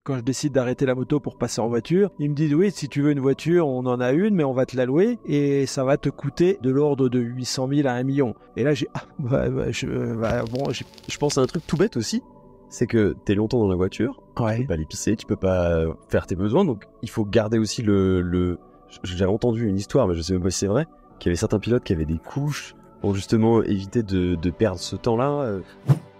quand je décide d'arrêter la moto pour passer en voiture, ils me disent oui, si tu veux une voiture, on en a une, mais on va te la louer et ça va te coûter de l'ordre de 800 000 à 1 million. Et là, Je pense à un truc tout bête aussi, c'est que t'es longtemps dans la voiture, tu peux pas aller pisser, tu peux pas faire tes besoins, donc il faut garder aussi J'avais entendu une histoire, mais je sais même pas si c'est vrai, qu'il y avait certains pilotes qui avaient des couches pour justement éviter de perdre ce temps-là.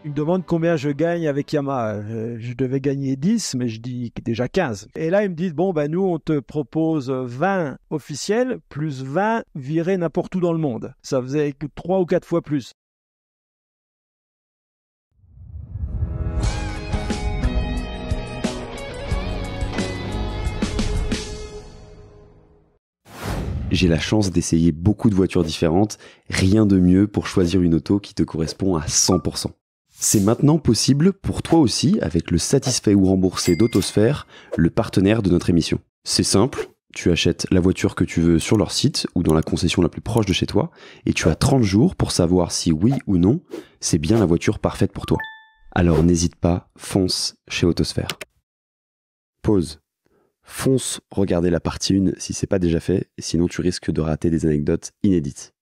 Ils me demandent combien je gagne avec Yamaha. Je devais gagner 10, mais je dis déjà 15. Et là, ils me disent, nous, on te propose 20 officiels, plus 20 virés n'importe où dans le monde. Ça faisait 3 ou 4 fois plus. J'ai la chance d'essayer beaucoup de voitures différentes, rien de mieux pour choisir une auto qui te correspond à 100%. C'est maintenant possible pour toi aussi avec le satisfait ou remboursé d'Autosphère, le partenaire de notre émission. C'est simple, tu achètes la voiture que tu veux sur leur site ou dans la concession la plus proche de chez toi et tu as 30 jours pour savoir si oui ou non, c'est bien la voiture parfaite pour toi. Alors n'hésite pas, fonce chez Autosphère. Pause. Fonce regarder la partie 1 si c'est pas déjà fait, sinon tu risques de rater des anecdotes inédites.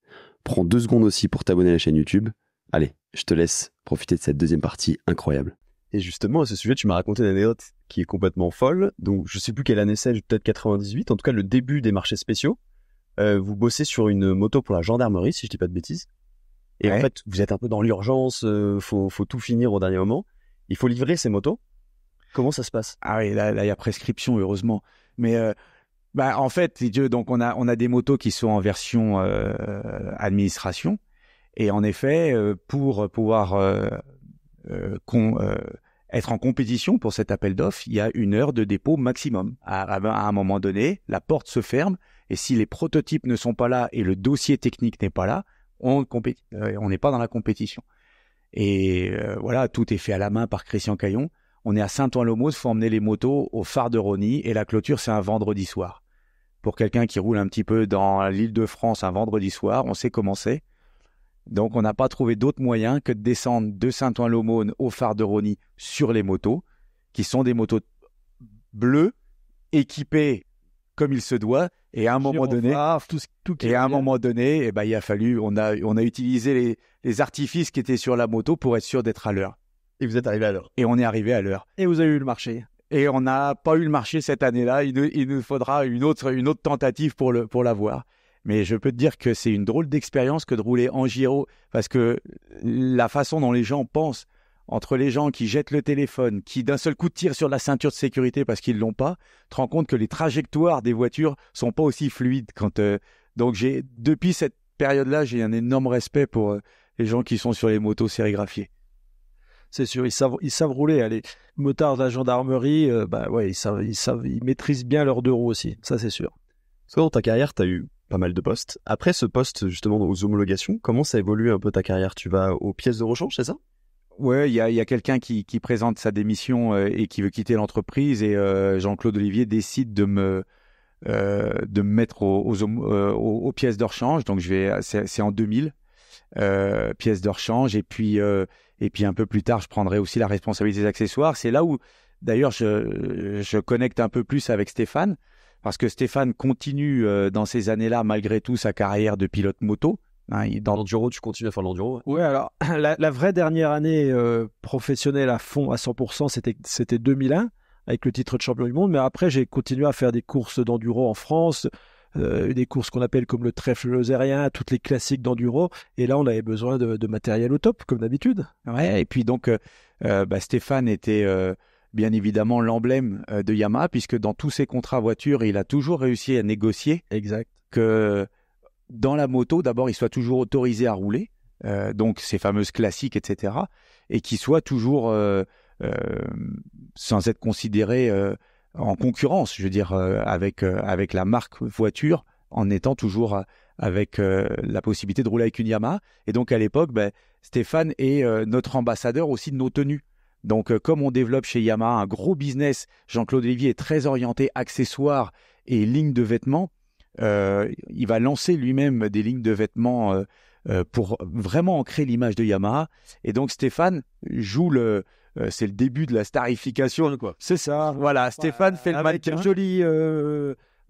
Prends 2 secondes aussi pour t'abonner à la chaîne YouTube. Allez, je te laisse profiter de cette deuxième partie incroyable. Et justement, à ce sujet, tu m'as raconté une anecdote qui est complètement folle. Donc, je sais plus quelle année c'est, peut-être 98, en tout cas le début des marchés spéciaux. Vous bossez sur une moto pour la gendarmerie, si je dis pas de bêtises. Et en fait, vous êtes un peu dans l'urgence, faut tout finir au dernier moment. Il faut livrer ces motos. Comment ça se passe? Ah oui, là, il y a prescription, heureusement. Mais en fait, donc on a des motos qui sont en version administration. Et en effet, pour pouvoir être en compétition pour cet appel d'offres, il y a 1 heure de dépôt maximum. À un moment donné, la porte se ferme. Et si les prototypes ne sont pas là et le dossier technique n'est pas là, on n'est pas dans la compétition. Et voilà, tout est fait à la main par Christian Caillon. On est à Saint-Ouen-l'Aumône, il faut emmener les motos au phare de Rosny et la clôture, c'est un vendredi soir. Pour quelqu'un qui roule un petit peu dans l'Île-de-France un vendredi soir, on sait comment c'est. Donc, on n'a pas trouvé d'autre moyen que de descendre de Saint-Ouen-l'Aumône au phare de Rosny sur les motos, qui sont des motos bleues, équipées comme il se doit. Et à un moment donné, il a fallu, on a utilisé les artifices qui étaient sur la moto pour être sûr d'être à l'heure. Et vous êtes arrivé à l'heure. Et on est arrivé à l'heure. Et vous avez eu le marché. Et on n'a pas eu le marché cette année-là. Il nous faudra une autre tentative pour l'avoir. Mais je peux te dire que c'est une drôle d'expérience que de rouler en gyro, parce que la façon dont les gens pensent, entre les gens qui jettent le téléphone, qui d'un seul coup tirent sur la ceinture de sécurité parce qu'ils l'ont pas, te rends compte que les trajectoires des voitures sont pas aussi fluides. Donc depuis cette période-là, j'ai un énorme respect pour les gens qui sont sur les motos sérigraphiées. C'est sûr, ils savent rouler. Les motards de la gendarmerie, ils maîtrisent bien leurs 2 roues aussi. Ça, c'est sûr. Toi, dans ta carrière, tu as eu pas mal de postes. Après ce poste, justement, aux homologations, comment ça évolue un peu ta carrière? Tu vas aux pièces de rechange, c'est ça? Ouais, il y a quelqu'un qui présente sa démission et qui veut quitter l'entreprise et Jean-Claude Olivier décide de me mettre aux pièces de rechange. Donc c'est en 2000, pièces de rechange et puis un peu plus tard, je prendrai aussi la responsabilité des accessoires. C'est là où, d'ailleurs, je connecte un peu plus avec Stéphane, parce que Stéphane continue dans ces années-là, malgré tout, sa carrière de pilote moto. Dans l'enduro, tu continues à faire l'enduro? Oui, alors, la vraie dernière année professionnelle à fond, à 100%, c'était 2001, avec le titre de champion du monde. Mais après, j'ai continué à faire des courses d'enduro en France, des courses qu'on appelle comme le trèfle lozérien, toutes les classiques d'enduro. Et là, on avait besoin de matériel au top, comme d'habitude. Ouais, et puis donc, Stéphane était bien évidemment l'emblème de Yamaha, puisque dans tous ses contrats voitures, il a toujours réussi à négocier que dans la moto, d'abord, il soit toujours autorisé à rouler, donc ces fameuses classiques, etc., et qu'il soit toujours sans être considéré en concurrence, je veux dire, avec la marque voiture, en étant toujours avec la possibilité de rouler avec une Yamaha. Et donc, à l'époque, Stéphane est notre ambassadeur aussi de nos tenues. Donc, comme on développe chez Yamaha un gros business, Jean-Claude Olivier est très orienté accessoires et lignes de vêtements. Il va lancer lui-même des lignes de vêtements pour vraiment ancrer l'image de Yamaha. Et donc, Stéphane joue le c'est le début de la starification, quoi. C'est ça. Voilà, Stéphane fait le avec mannequin. une jolie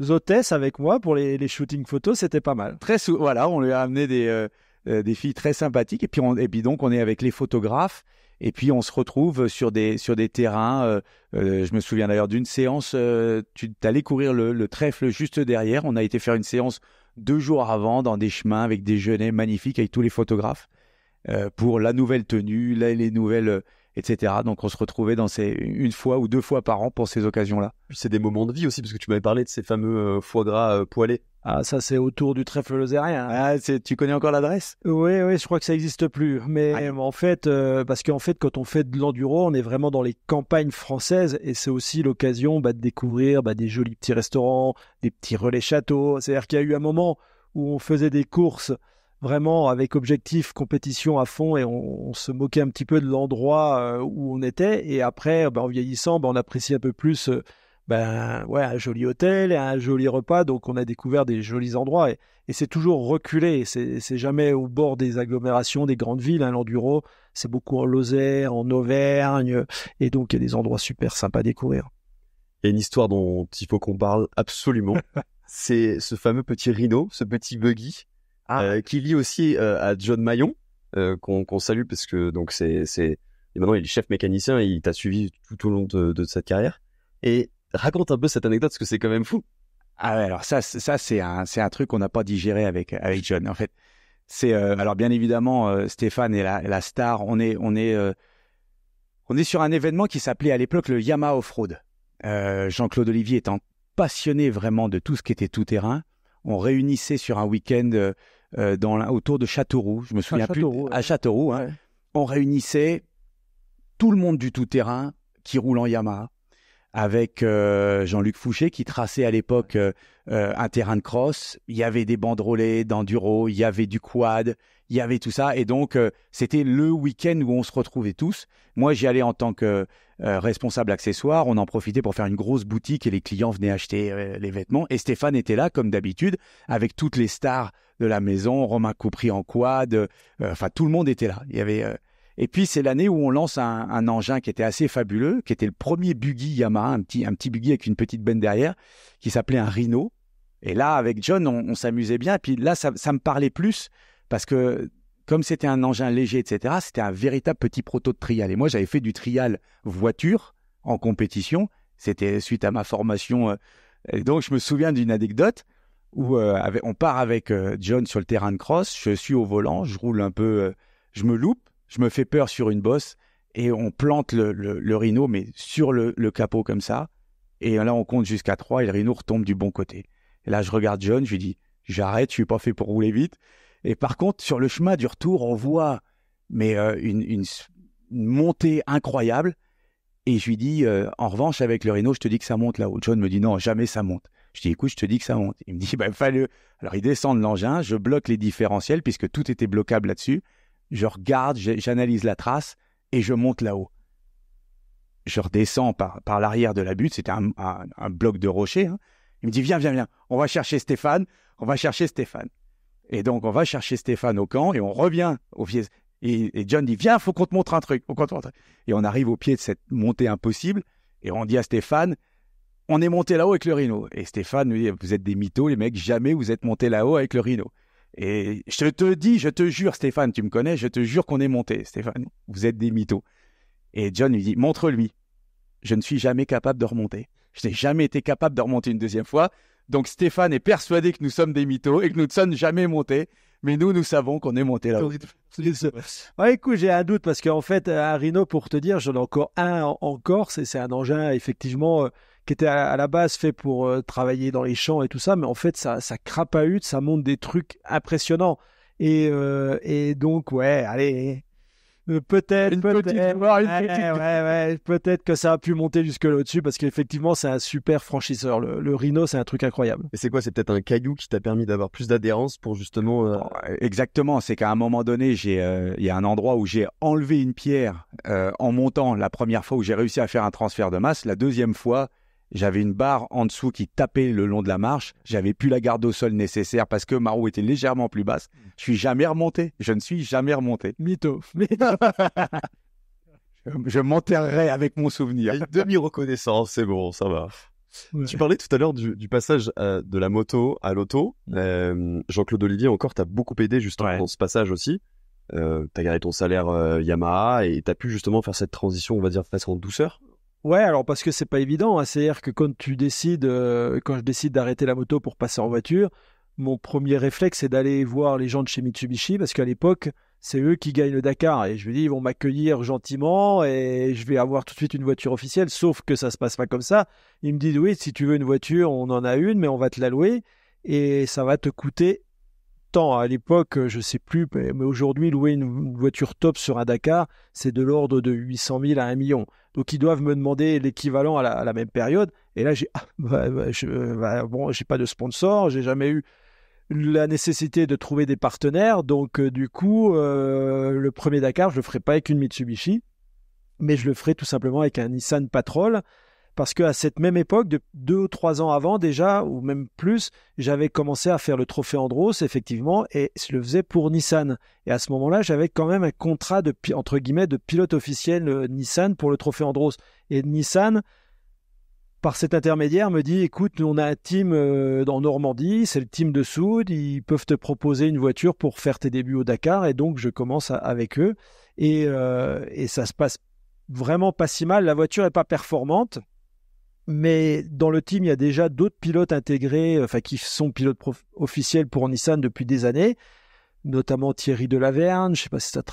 hôtesse avec moi pour les shootings photos, c'était pas mal. Voilà, on lui a amené des filles très sympathiques et puis donc on est avec les photographes et puis on se retrouve sur des terrains. Je me souviens d'ailleurs d'une séance. Tu allais courir le trèfle juste derrière. On a été faire une séance 2 jours avant dans des chemins avec des genêts magnifiques avec tous les photographes pour la nouvelle tenue, les nouvelles, etc. Donc on se retrouvait dans une fois ou 2 fois par an pour ces occasions-là. Puis c'est des moments de vie aussi, parce que tu m'avais parlé de ces fameux foie gras poêlés. Ah, ça c'est autour du trèfle lozérien. Ah, tu connais encore l'adresse? Oui, je crois que ça n'existe plus. Mais en fait, parce qu'en fait, quand on fait de l'enduro, on est vraiment dans les campagnes françaises et c'est aussi l'occasion de découvrir des jolis petits restaurants, des petits relais châteaux. C'est-à-dire qu'il y a eu un moment où on faisait des courses vraiment avec objectif compétition à fond et on se moquait un petit peu de l'endroit où on était. Et après, en vieillissant, on apprécie un peu plus un joli hôtel et un joli repas. Donc on a découvert des jolis endroits et c'est toujours reculé. C'est jamais au bord des agglomérations, des grandes villes. L'enduro, c'est beaucoup en Lozère, en Auvergne. Et donc il y a des endroits super sympas à découvrir. Il y a une histoire dont il faut qu'on parle absolument. C'est ce fameux petit Rhino, ce petit buggy. Qui lie aussi à John Maillon, qu'on salue parce que donc et maintenant il est chef mécanicien et il t'a suivi tout au long de cette carrière. Et raconte un peu cette anecdote parce que c'est quand même fou. Ah ouais, alors ça c'est un truc qu'on n'a pas digéré avec John. En fait, c'est alors bien évidemment Stéphane est la star. On est sur un événement qui s'appelait à l'époque le Yamaha Offroad. Jean-Claude Olivier étant passionné vraiment de tout ce qui était tout terrain, on réunissait sur un week-end autour de Châteauroux, je me souviens plus, à Châteauroux, hein. Ouais. On réunissait tout le monde du tout-terrain qui roule en Yamaha, avec Jean-Luc Fouché qui traçait à l'époque un terrain de cross. Il y avait des banderolets d'enduro, il y avait du quad, il y avait tout ça. Et donc, c'était le week-end où on se retrouvait tous. Moi, j'y allais en tant que responsable accessoire. On en profitait pour faire une grosse boutique et les clients venaient acheter les vêtements. Et Stéphane était là, comme d'habitude, avec toutes les stars de la maison, Romain Coupry en quad. Enfin, tout le monde était là. Il y avait... Et puis, c'est l'année où on lance un engin qui était assez fabuleux, qui était le premier buggy Yamaha, un petit buggy avec une petite benne derrière, qui s'appelait un Rhino. Et là, avec John, on s'amusait bien. Et puis là, ça me parlait plus parce que, comme c'était un engin léger, etc., c'était un véritable petit proto de trial. Et moi, j'avais fait du trial voiture en compétition. C'était suite à ma formation. Et donc, je me souviens d'une anecdote où on part avec John sur le terrain de cross. Je suis au volant, je roule un peu, je me loupe. Je me fais peur sur une bosse et on plante le Rhino, mais sur le capot comme ça. Et là, on compte jusqu'à 3 et le Rhino retombe du bon côté. Et là, je regarde John, je lui dis, j'arrête, je suis pas fait pour rouler vite. Et par contre, sur le chemin du retour, on voit une montée incroyable. Et je lui dis, en revanche, avec le Rhino, je te dis que ça monte là-haut. John me dit, non, jamais ça monte. Je dis, écoute, je te dis que ça monte. Il me dit, fallait. Alors, il descend de l'engin, je bloque les différentiels puisque tout était bloquable là-dessus. Je regarde, j'analyse la trace et je monte là-haut. Je redescends par l'arrière de la butte, c'était un bloc de rocher. Hein. Il me dit, viens, on va chercher Stéphane. Et donc, on va chercher Stéphane au camp et on revient au pied. Et John dit, viens, faut qu'on te montre un truc. Et on arrive au pied de cette montée impossible et on dit à Stéphane, on est monté là-haut avec le Rhino. Et Stéphane nous dit, vous êtes des mythos, les mecs, jamais vous êtes montés là-haut avec le Rhino. Et je te jure, Stéphane, tu me connais, je te jure qu'on est monté. Stéphane, vous êtes des mythos. Et John lui dit, montre-lui. Je ne suis jamais capable de remonter. Je n'ai jamais été capable de remonter une deuxième fois. Donc Stéphane est persuadé que nous sommes des mythos et que nous ne sommes jamais montés. Mais nous savons qu'on est monté là-haut. Ouais, écoute, j'ai un doute parce qu'en fait, un Rhino, pour te dire, j'en ai encore un en Corse et c'est un engin, effectivement, qui était à la base fait pour travailler dans les champs et tout ça, mais en fait, ça crapahute, ça monte des trucs impressionnants. Et donc, ouais, allez, peut-être que ça a pu monter jusque là-dessus parce qu'effectivement, c'est un super franchisseur. Le Rhino, c'est un truc incroyable. Et c'est quoi? C'est peut-être un caillou qui t'a permis d'avoir plus d'adhérence pour justement... Exactement, c'est qu'à un moment donné, il y a un endroit où j'ai enlevé une pierre en montant la première fois où j'ai réussi à faire un transfert de masse. La deuxième fois, j'avais une barre en dessous qui tapait le long de la marche. J'avais plus la garde au sol nécessaire parce que ma roue était légèrement plus basse. Je ne suis jamais remonté. Mytho. Je m'enterrerai avec mon souvenir. Une demi-reconnaissance, c'est bon, ça va. Ouais. Tu parlais tout à l'heure du passage de la moto à l'auto. Jean-Claude Olivier, encore, t'as beaucoup aidé justement dans ce passage aussi. T'as gardé ton salaire Yamaha et t'as pu justement faire cette transition, on va dire, presque en douceur. Ouais, alors parce que c'est pas évident, hein. C'est-à-dire que quand je décide d'arrêter la moto pour passer en voiture, mon premier réflexe c'est d'aller voir les gens de chez Mitsubishi parce qu'à l'époque c'est eux qui gagnent le Dakar et je me dis ils vont m'accueillir gentiment et je vais avoir tout de suite une voiture officielle. Sauf que ça se passe pas comme ça. Ils me disent oui, si tu veux une voiture, on en a une, mais on va te la louer et ça va te coûter tant. À l'époque, je sais plus, mais aujourd'hui louer une voiture top sur un Dakar, c'est de l'ordre de 800 000 à 1 million. Donc ils doivent me demander l'équivalent à la même période. Et là, j'ai j'ai pas de sponsor, j'ai jamais eu la nécessité de trouver des partenaires. Donc du coup, le premier Dakar, je le ferai pas avec une Mitsubishi, mais je le ferai tout simplement avec un Nissan Patrol. Parce qu'à cette même époque, 2 ou 3 ans avant déjà, ou même plus, j'avais commencé à faire le trophée Andros, effectivement, et je le faisais pour Nissan. Et à ce moment-là, j'avais quand même un contrat entre guillemets, de pilote officiel Nissan pour le trophée Andros. Et Nissan, par cet intermédiaire, me dit, écoute, nous on a un team en Normandie, c'est le team de Soud, ils peuvent te proposer une voiture pour faire tes débuts au Dakar, et donc je commence avec eux. Et ça se passe vraiment pas si mal. La voiture est pas performante, mais dans le team, il y a déjà d'autres pilotes intégrés, qui sont pilotes officiels pour Nissan depuis des années, notamment Thierry Delaverne, je sais pas si ça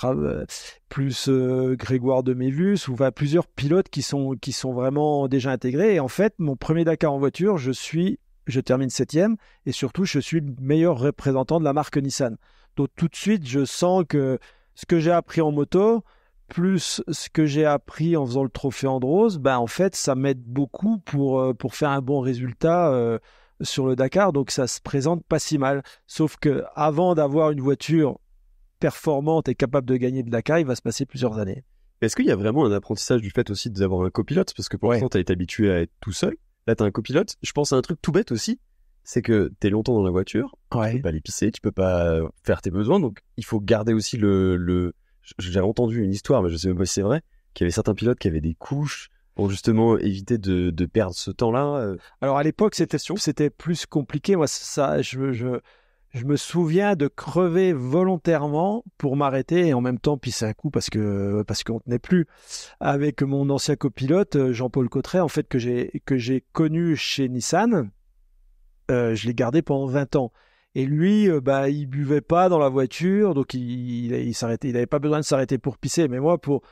plus Grégoire de Mévus, ou plusieurs pilotes qui sont vraiment déjà intégrés. Et en fait, mon premier Dakar en voiture, je termine 7e, et surtout, je suis le meilleur représentant de la marque Nissan. Donc tout de suite, je sens que ce que j'ai appris en moto, plus ce que j'ai appris en faisant le trophée Andros, en fait, ça m'aide beaucoup pour faire un bon résultat sur le Dakar. Donc, ça se présente pas si mal. Sauf que avant d'avoir une voiture performante et capable de gagner le Dakar, il va se passer plusieurs années. Est-ce qu'il y a vraiment un apprentissage du fait aussi d'avoir un copilote? Parce que pour l'instant, t'as été habitué à être tout seul. Là, t'as un copilote. Je pense à un truc tout bête aussi. C'est que t'es longtemps dans la voiture. Tu peux pas aller pisser, tu peux pas faire tes besoins. Donc, il faut garder aussi J'ai entendu une histoire, mais je sais même pas si c'est vrai, qu'il y avait certains pilotes qui avaient des couches pour justement éviter de perdre ce temps-là. Alors à l'époque, c'était plus compliqué. Moi, je me souviens de crever volontairement pour m'arrêter et en même temps pisser un coup parce qu'on tenait plus. Avec mon ancien copilote Jean-Paul Cotteret, en fait que j'ai connu chez Nissan, je l'ai gardé pendant 20 ans. Et lui, il buvait pas dans la voiture, donc il s'arrêtait. Il n'avait pas besoin de s'arrêter pour pisser. Mais moi, pour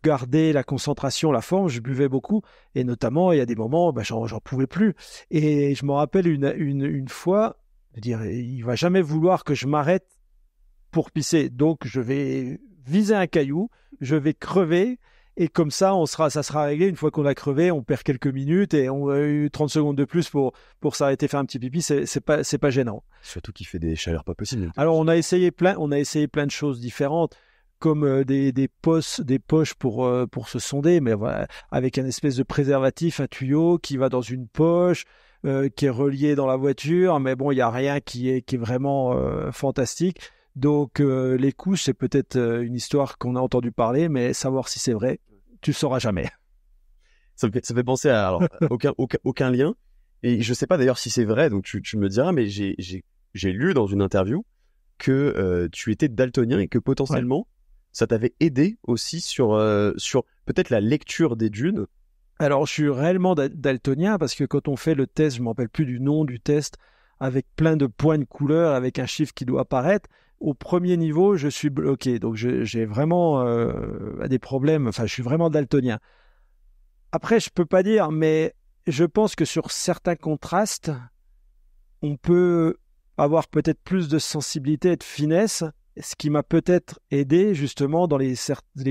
garder la concentration, la forme, je buvais beaucoup. Et notamment, il y a des moments, j'en pouvais plus. Et je me rappelle une fois, dire, il va jamais vouloir que je m'arrête pour pisser. Donc, je vais viser un caillou, je vais crever. Et comme ça, ça sera réglé. Une fois qu'on a crevé, on perd quelques minutes et on a eu 30 secondes de plus pour s'arrêter faire un petit pipi. C'est pas gênant. Surtout qu'il fait des chaleurs pas possibles. Alors, on a essayé plein de choses différentes, comme des poches pour se sonder, mais voilà, avec un espèce de préservatif, un tuyau qui va dans une poche, qui est relié dans la voiture. Mais bon, il y a rien qui est vraiment fantastique. Donc les couches, c'est peut-être une histoire qu'on a entendu parler, mais savoir si c'est vrai, tu sauras jamais. Ça me fait penser à aucun lien. Et je sais pas d'ailleurs si c'est vrai, donc tu me diras, mais j'ai lu dans une interview que tu étais daltonien et que potentiellement ça t'avait aidé aussi sur peut-être la lecture des dunes. Alors je suis réellement daltonien parce que quand on fait le test, je me rappelle plus du nom du test, avec plein de points de couleur, avec un chiffre qui doit apparaître. Au premier niveau, je suis bloqué. Donc, j'ai vraiment des problèmes. Enfin, je suis vraiment daltonien. Après, je peux pas dire, mais je pense que sur certains contrastes, on peut avoir peut-être plus de sensibilité et de finesse, ce qui m'a peut-être aidé justement dans les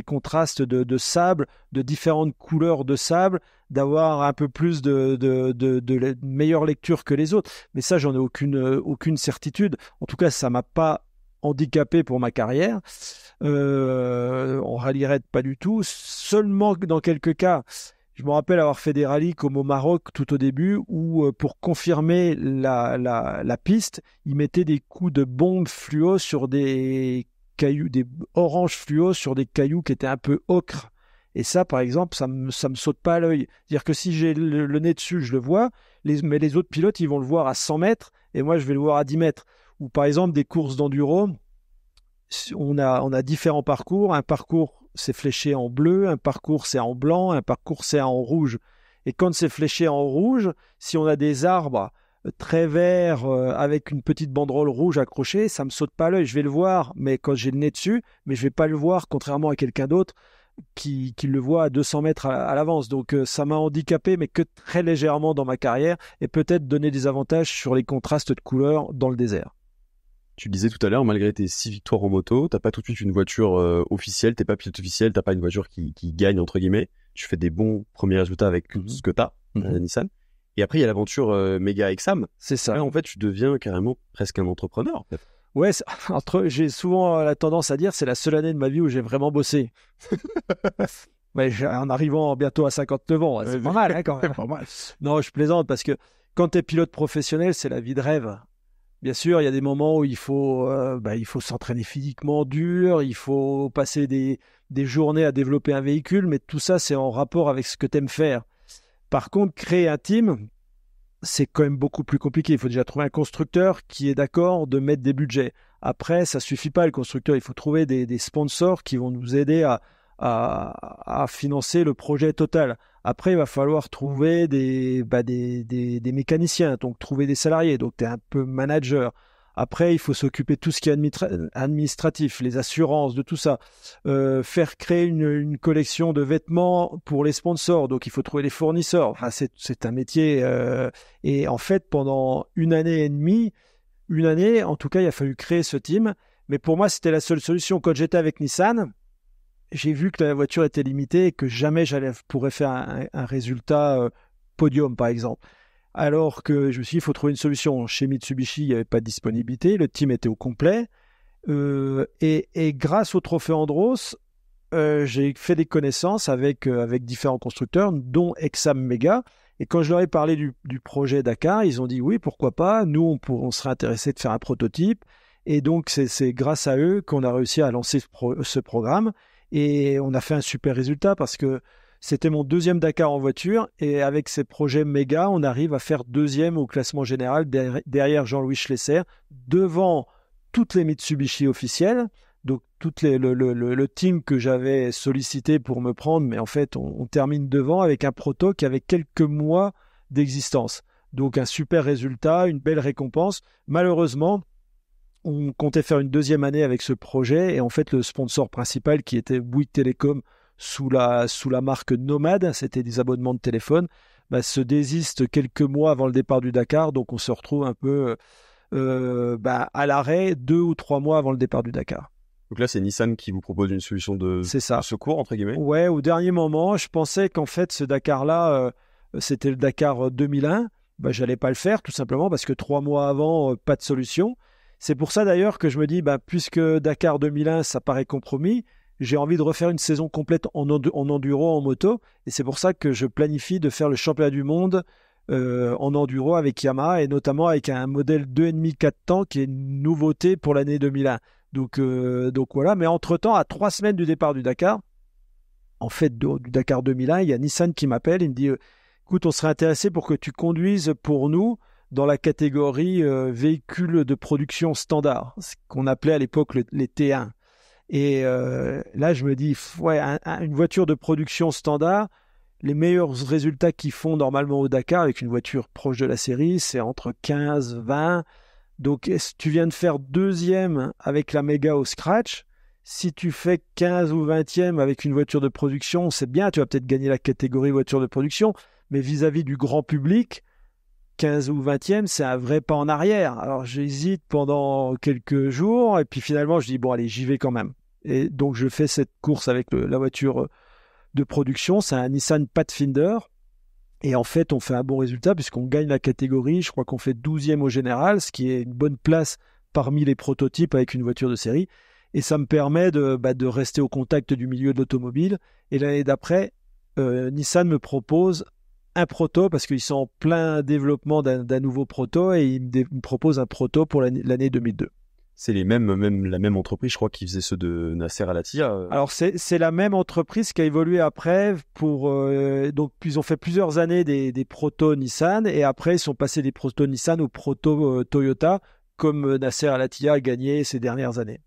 contrastes de sable, de différentes couleurs de sable, d'avoir un peu plus de meilleure lecture que les autres. Mais ça, j'en ai aucune certitude. En tout cas, ça m'a pas handicapé pour ma carrière. En rallye raid, pas du tout. Seulement dans quelques cas, je me rappelle avoir fait des rallyes comme au Maroc tout au début, où pour confirmer la piste, ils mettaient des coups de bombes fluo sur des cailloux, des oranges fluo sur des cailloux qui étaient un peu ocre. Et ça, par exemple, ça me saute pas à l'œil. C'est-à-dire que si j'ai le nez dessus, je le vois, mais les autres pilotes, ils vont le voir à 100 mètres et moi, je vais le voir à 10 mètres. Ou par exemple, des courses d'enduro, on a différents parcours. Un parcours, c'est fléché en bleu, un parcours, c'est en blanc, un parcours, c'est en rouge. Et quand c'est fléché en rouge, si on a des arbres très verts avec une petite banderole rouge accrochée, ça me saute pas à l'œil. Je vais le voir, mais quand j'ai le nez dessus, mais je vais pas le voir, contrairement à quelqu'un d'autre qui le voit à 200 mètres à l'avance. Donc ça m'a handicapé, mais que très légèrement dans ma carrière, et peut-être donner des avantages sur les contrastes de couleurs dans le désert. Tu le disais tout à l'heure, malgré tes 6 victoires en moto, t'as pas tout de suite une voiture officielle, t'es pas pilote officiel, t'as pas une voiture qui gagne, entre guillemets. Tu fais des bons premiers résultats avec ce que t'as, Nissan. Et après, il y a l'aventure Mega avec Sam. C'est ça. Là, en fait, tu deviens carrément presque un entrepreneur. En fait. Ouais, j'ai souvent la tendance à dire c'est la seule année de ma vie où j'ai vraiment bossé. En arrivant bientôt à 59 ans, c'est pas mal quand même. Pas mal. Non, je plaisante parce que quand tu es pilote professionnel, c'est la vie de rêve. Bien sûr, il y a des moments où il faut s'entraîner physiquement dur, il faut passer des journées à développer un véhicule, mais tout ça, c'est en rapport avec ce que tu aimes faire. Par contre, créer un team, c'est quand même beaucoup plus compliqué. Il faut déjà trouver un constructeur qui est d'accord de mettre des budgets. Après, ça suffit pas, le constructeur. Il faut trouver des sponsors qui vont nous aider à financer le projet total. Après, il va falloir trouver des mécaniciens, donc trouver des salariés. Donc, tu es un peu manager. Après, il faut s'occuper de tout ce qui est administratif, les assurances, de tout ça. Faire créer une collection de vêtements pour les sponsors. Donc, il faut trouver les fournisseurs. Enfin, c'est un métier. Et en fait, pendant une année et demie, en tout cas, il a fallu créer ce team. Mais pour moi, c'était la seule solution. Quand j'étais avec Nissan, j'ai vu que la voiture était limitée et que jamais pourrais faire un résultat podium, par exemple. Alors que je me suis dit, il faut trouver une solution. Chez Mitsubishi, il n'y avait pas de disponibilité, le team était au complet. Et grâce au trophée Andros, j'ai fait des connaissances avec différents constructeurs, dont Exam Mega. Et quand je leur ai parlé du projet Dakar, ils ont dit oui, pourquoi pas. Nous, on serait intéressés de faire un prototype. Et donc, c'est grâce à eux qu'on a réussi à lancer ce programme. Et on a fait un super résultat parce que c'était mon deuxième Dakar en voiture. Et avec ces projets méga, on arrive à faire deuxième au classement général derrière Jean-Louis Schlesser, devant toutes les Mitsubishi officielles. Donc, le team que j'avais sollicité pour me prendre. Mais en fait, on termine devant avec un proto qui avait quelques mois d'existence. Donc, un super résultat, une belle récompense. Malheureusement, on comptait faire une deuxième année avec ce projet et en fait le sponsor principal qui était Bouygues Télécom sous la marque Nomade, c'était des abonnements de téléphone, se désiste quelques mois avant le départ du Dakar, donc on se retrouve un peu à l'arrêt 2 ou 3 mois avant le départ du Dakar. Donc là c'est Nissan qui vous propose une solution de secours entre guillemets. Ouais, au dernier moment, je pensais qu'en fait ce Dakar-là, c'était le Dakar 2001, j'allais pas le faire tout simplement parce que 3 mois avant, pas de solution. C'est pour ça d'ailleurs que je me dis, puisque Dakar 2001, ça paraît compromis, j'ai envie de refaire une saison complète en enduro, en moto. Et c'est pour ça que je planifie de faire le championnat du monde en enduro avec Yamaha et notamment avec un modèle 2,5 4 temps qui est une nouveauté pour l'année 2001. Donc voilà, mais entre-temps, à 3 semaines du départ du Dakar, en fait du Dakar 2001, il y a Nissan qui m'appelle, il me dit écoute, on serait intéressé pour que tu conduises pour nous dans la catégorie véhicules de production standard, ce qu'on appelait à l'époque les T1. Et là, je me dis, une voiture de production standard, les meilleurs résultats qu'ils font normalement au Dakar avec une voiture proche de la série, c'est entre 15, 20. Donc, tu viens de faire deuxième avec la Mega au scratch. Si tu fais 15 ou 20e avec une voiture de production, c'est bien, tu vas peut-être gagner la catégorie voiture de production, mais vis-à-vis du grand public, 15 ou 20e, c'est un vrai pas en arrière. Alors j'hésite pendant quelques jours et puis finalement je dis bon allez, j'y vais quand même. Et donc je fais cette course avec la voiture de production, c'est un Nissan Pathfinder et en fait on fait un bon résultat puisqu'on gagne la catégorie, je crois qu'on fait 12e au général, ce qui est une bonne place parmi les prototypes avec une voiture de série et ça me permet de rester au contact du milieu de l'automobile et l'année d'après, Nissan me propose un proto parce qu'ils sont en plein développement d'un nouveau proto et ils me proposent un proto pour l'année 2002. C'est la même entreprise, je crois, qui faisait ceux de Nasser Al-Attiyah. Alors c'est la même entreprise qui a évolué après donc ils ont fait plusieurs années des proto Nissan et après ils sont passés des proto Nissan aux proto Toyota comme Nasser Al-Attiyah a gagné ces dernières années.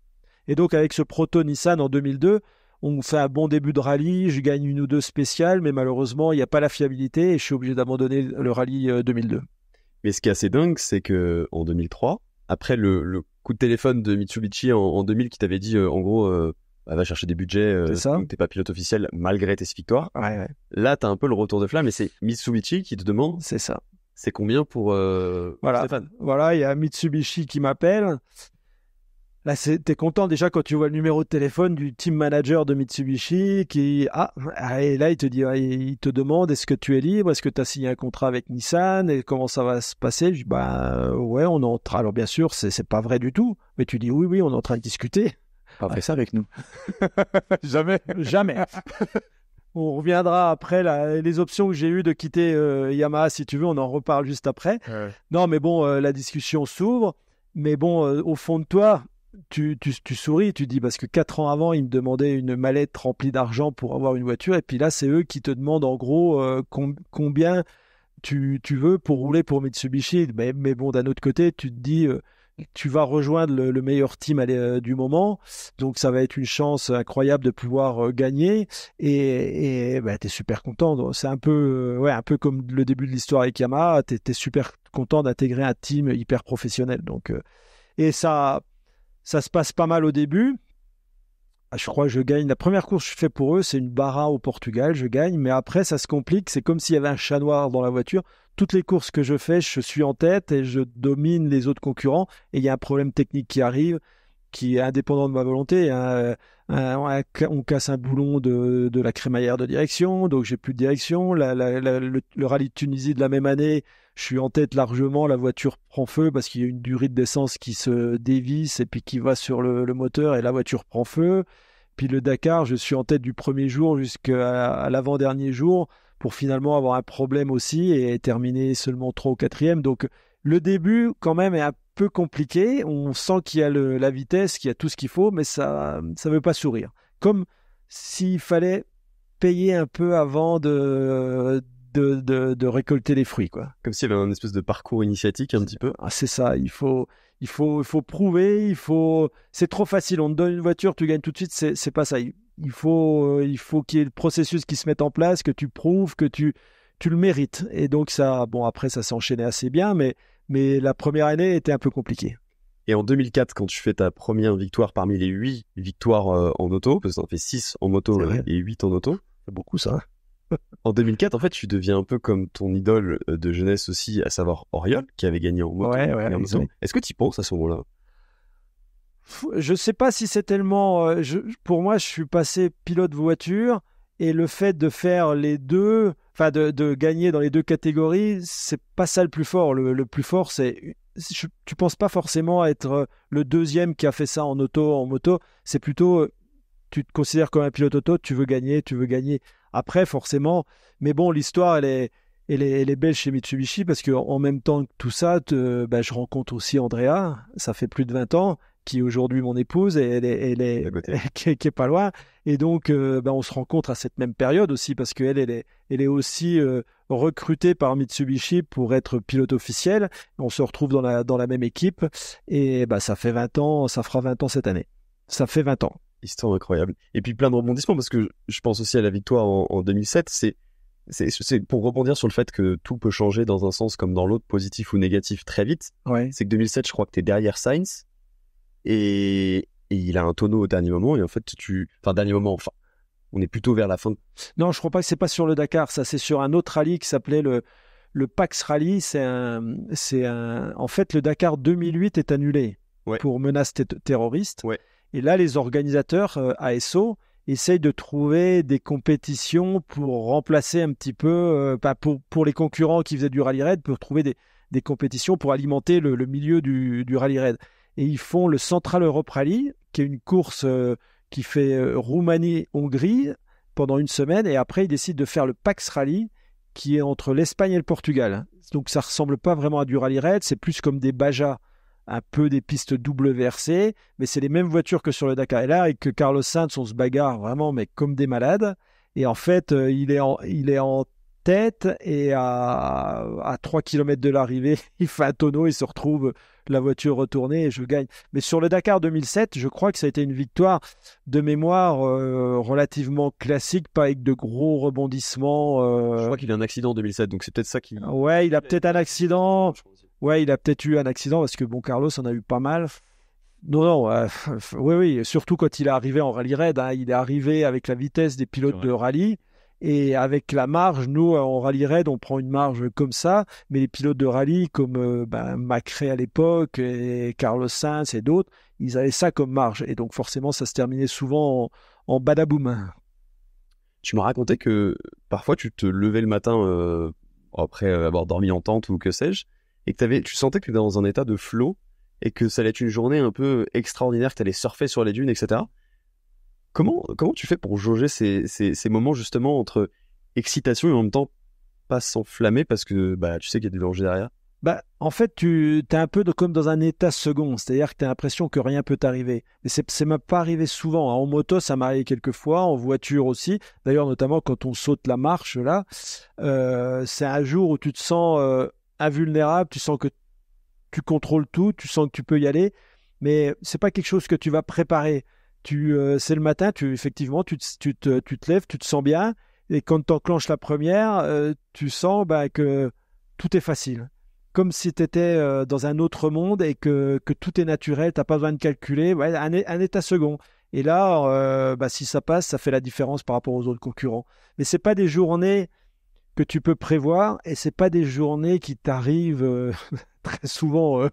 Et donc avec ce proto Nissan en 2002, on fait un bon début de rallye, je gagne une ou deux spéciales, mais malheureusement il n'y a pas la fiabilité et je suis obligé d'abandonner le rallye 2002. Mais ce qui est assez dingue, c'est que en 2003, après le coup de téléphone de Mitsubishi en 2000 qui t'avait dit en gros va chercher des budgets, C'est ça. donc t'es pas pilote officiel malgré tes 6 victoires. Ouais, Là t'as un peu le retour de flamme et c'est Mitsubishi qui te demande c'est ça. c'est combien pour Voilà. Stéphane. Voilà, il y a Mitsubishi qui m'appelle. Là, t'es content déjà quand tu vois le numéro de téléphone du team manager de Mitsubishi et là il te dit, il te demande est-ce que tu es libre, est-ce que tu as signé un contrat avec Nissan et comment ça va se passer. Je dis ouais, on est en train. Alors bien sûr, c'est pas vrai du tout, mais tu dis oui, on est en train de discuter. Pas fait ça avec nous. Jamais. On reviendra après les options que j'ai eues de quitter Yamaha, si tu veux, on en reparle juste après. Non, mais bon, la discussion s'ouvre. Mais bon, au fond de toi, tu souris, tu dis, parce que 4 ans avant, ils me demandaient une mallette remplie d'argent pour avoir une voiture. Et puis là, c'est eux qui te demandent en gros combien tu veux pour rouler pour Mitsubishi. Mais bon, d'un autre côté, tu te dis... tu vas rejoindre le meilleur team du moment, donc ça va être une chance incroyable de pouvoir gagner et t'es super content. C'est un peu comme le début de l'histoire avec Yamaha, t'es super content d'intégrer un team hyper professionnel. Donc et ça se passe pas mal au début. Je crois que je gagne. La première course que je fais pour eux, c'est une Barra au Portugal. Je gagne, mais après, ça se complique. C'est comme s'il y avait un chat noir dans la voiture. Toutes les courses que je fais, je suis en tête et je domine les autres concurrents. Et il y a un problème technique qui arrive, qui est indépendant de ma volonté. On casse un boulon de la crémaillère de direction, donc j'ai plus de direction. Le rallye de Tunisie de la même année, je suis en tête largement. La voiture prend feu parce qu'il y a une durite d'essence qui se dévisse et puis qui va sur le moteur et la voiture prend feu. Puis le Dakar, je suis en tête du premier jour jusqu'à l'avant-dernier jour pour finalement avoir un problème aussi et terminer seulement 3 ou 4e. Donc le début quand même est un peu compliqué. On sent qu'il y a la vitesse, qu'il y a tout ce qu'il faut, mais ça veut pas sourire. Comme s'il fallait payer un peu avant de récolter les fruits, quoi. Comme s'il y avait un espèce de parcours initiatique un petit peu. C'est ça, il faut prouver, c'est trop facile, on te donne une voiture, tu gagnes tout de suite, c'est pas ça. Il faut qu'il y ait le processus qui se mette en place, que tu prouves, que tu le mérites. Et donc ça, bon après ça s'est enchaîné assez bien, mais la première année était un peu compliquée. Et en 2004, quand tu fais ta première victoire parmi les 8 victoires en auto, parce que t'en fais 6 en moto et 8 en auto. C'est beaucoup ça. En 2004, en fait, tu deviens un peu comme ton idole de jeunesse aussi, à savoir Auriol, qui avait gagné en moto. Ouais, en auto. Est-ce que tu y penses à ce moment-là? Je sais pas si c'est tellement... pour moi, je suis passé pilote voiture et le fait de faire les deux, enfin de gagner dans les deux catégories, c'est pas ça le plus fort. Le plus fort, c'est... Tu penses pas forcément être le deuxième qui a fait ça en auto, en moto. C'est plutôt... tu te considères comme un pilote auto, tu veux gagner. Après, forcément, mais bon, l'histoire, elle est belle chez Mitsubishi parce qu'en même temps que tout ça, je rencontre aussi Andrea, ça fait plus de 20 ans, qui est aujourd'hui mon épouse, et elle est qui est pas loin. Et donc, on se rencontre à cette même période aussi parce qu'elle est aussi recrutée par Mitsubishi pour être pilote officiel. On se retrouve dans la même équipe et ça fait 20 ans, ça fera 20 ans cette année. Ça fait 20 ans. Histoire incroyable. Et puis plein de rebondissements parce que je pense aussi à la victoire en 2007. C'est pour rebondir sur le fait que tout peut changer dans un sens comme dans l'autre, positif ou négatif, très vite. Ouais. C'est que 2007, je crois que t'es derrière Sainz et il a un tonneau au dernier moment et en fait dernier moment, on est plutôt vers la fin. Non, je crois pas que c'est pas sur le Dakar, ça c'est sur un autre rallye qui s'appelait le Pax Rally. En fait, le Dakar 2008 est annulé pour menace terroriste. Ouais. Et là, les organisateurs ASO essayent de trouver des compétitions pour remplacer un petit peu, pour les concurrents qui faisaient du rallye raid, pour trouver des compétitions pour alimenter le milieu du rallye raid. Et ils font le Central Europe Rally, qui est une course qui fait Roumanie-Hongrie pendant une semaine. Et après, ils décident de faire le Pax Rally, qui est entre l'Espagne et le Portugal. Donc, ça ressemble pas vraiment à du rallye raid, c'est plus comme des Baja un peu des pistes double versées, mais c'est les mêmes voitures que sur le Dakar. Et là, avec Carlos Sainz, on se bagarre vraiment, mais comme des malades. Et en fait, il est en tête et à 3 km de l'arrivée, il fait un tonneau, il se retrouve la voiture retournée et je gagne. Mais sur le Dakar 2007, je crois que ça a été une victoire de mémoire relativement classique, pas avec de gros rebondissements. Je crois qu'il y a un accident en 2007, donc c'est peut-être ça qui... Ouais, il a peut-être un accident. Ouais, il a peut-être eu un accident parce que bon, Carlos en a eu pas mal. Non, non, oui, surtout quand il est arrivé en rallye raid, hein, il est arrivé avec la vitesse des pilotes de rallye et avec la marge. Nous, en rallye raid, on prend une marge comme ça, mais les pilotes de rallye comme Macrae à l'époque et Carlos Sainz et d'autres, ils avaient ça comme marge et donc forcément, ça se terminait souvent en badaboum. Tu m'as raconté que parfois tu te levais le matin après avoir dormi en tente ou que sais-je, et que tu sentais que tu étais dans un état de flow et que ça allait être une journée un peu extraordinaire, que tu allais surfer sur les dunes, etc. Comment tu fais pour jauger ces moments justement entre excitation et en même temps pas s'enflammer parce que tu sais qu'il y a du danger derrière? En fait, tu es un peu comme dans un état second, c'est-à-dire que tu as l'impression que rien peut t'arriver. Mais c'est même pas arrivé souvent, hein. En moto, ça m'est arrivé quelques fois, en voiture aussi. D'ailleurs, notamment quand on saute la marche, là, c'est un jour où tu te sens invulnérable, tu sens que tu contrôles tout, tu sens que tu peux y aller, mais c'est pas quelque chose que tu vas préparer. C'est le matin, effectivement, tu te lèves, tu te sens bien, et quand tu enclenches la première, tu sens que tout est facile. Comme si tu étais dans un autre monde et que tout est naturel, tu n'as pas besoin de calculer, ouais, un état second. Et là, si ça passe, ça fait la différence par rapport aux autres concurrents. Mais c'est pas des journées que tu peux prévoir et c'est pas des journées qui t'arrivent très souvent.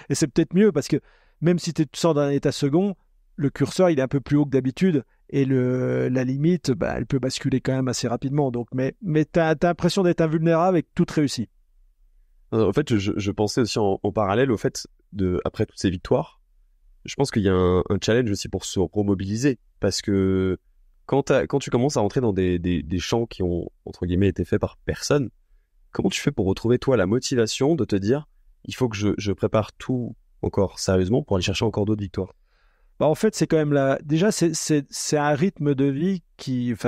Et c'est peut-être mieux parce que même si tu te sens dans un état second, le curseur il est un peu plus haut que d'habitude et la limite, elle peut basculer quand même assez rapidement. Donc, mais tu as l'impression d'être invulnérable et que tout réussit. En fait, je pensais aussi en parallèle au fait après toutes ces victoires, je pense qu'il y a un challenge aussi pour se remobiliser parce que quand tu commences à rentrer dans des champs qui ont, entre guillemets, été faits par personne, comment tu fais pour retrouver, toi, la motivation de te dire, il faut que je prépare tout encore sérieusement pour aller chercher encore d'autres victoires? En fait, c'est quand même déjà, c'est un rythme de vie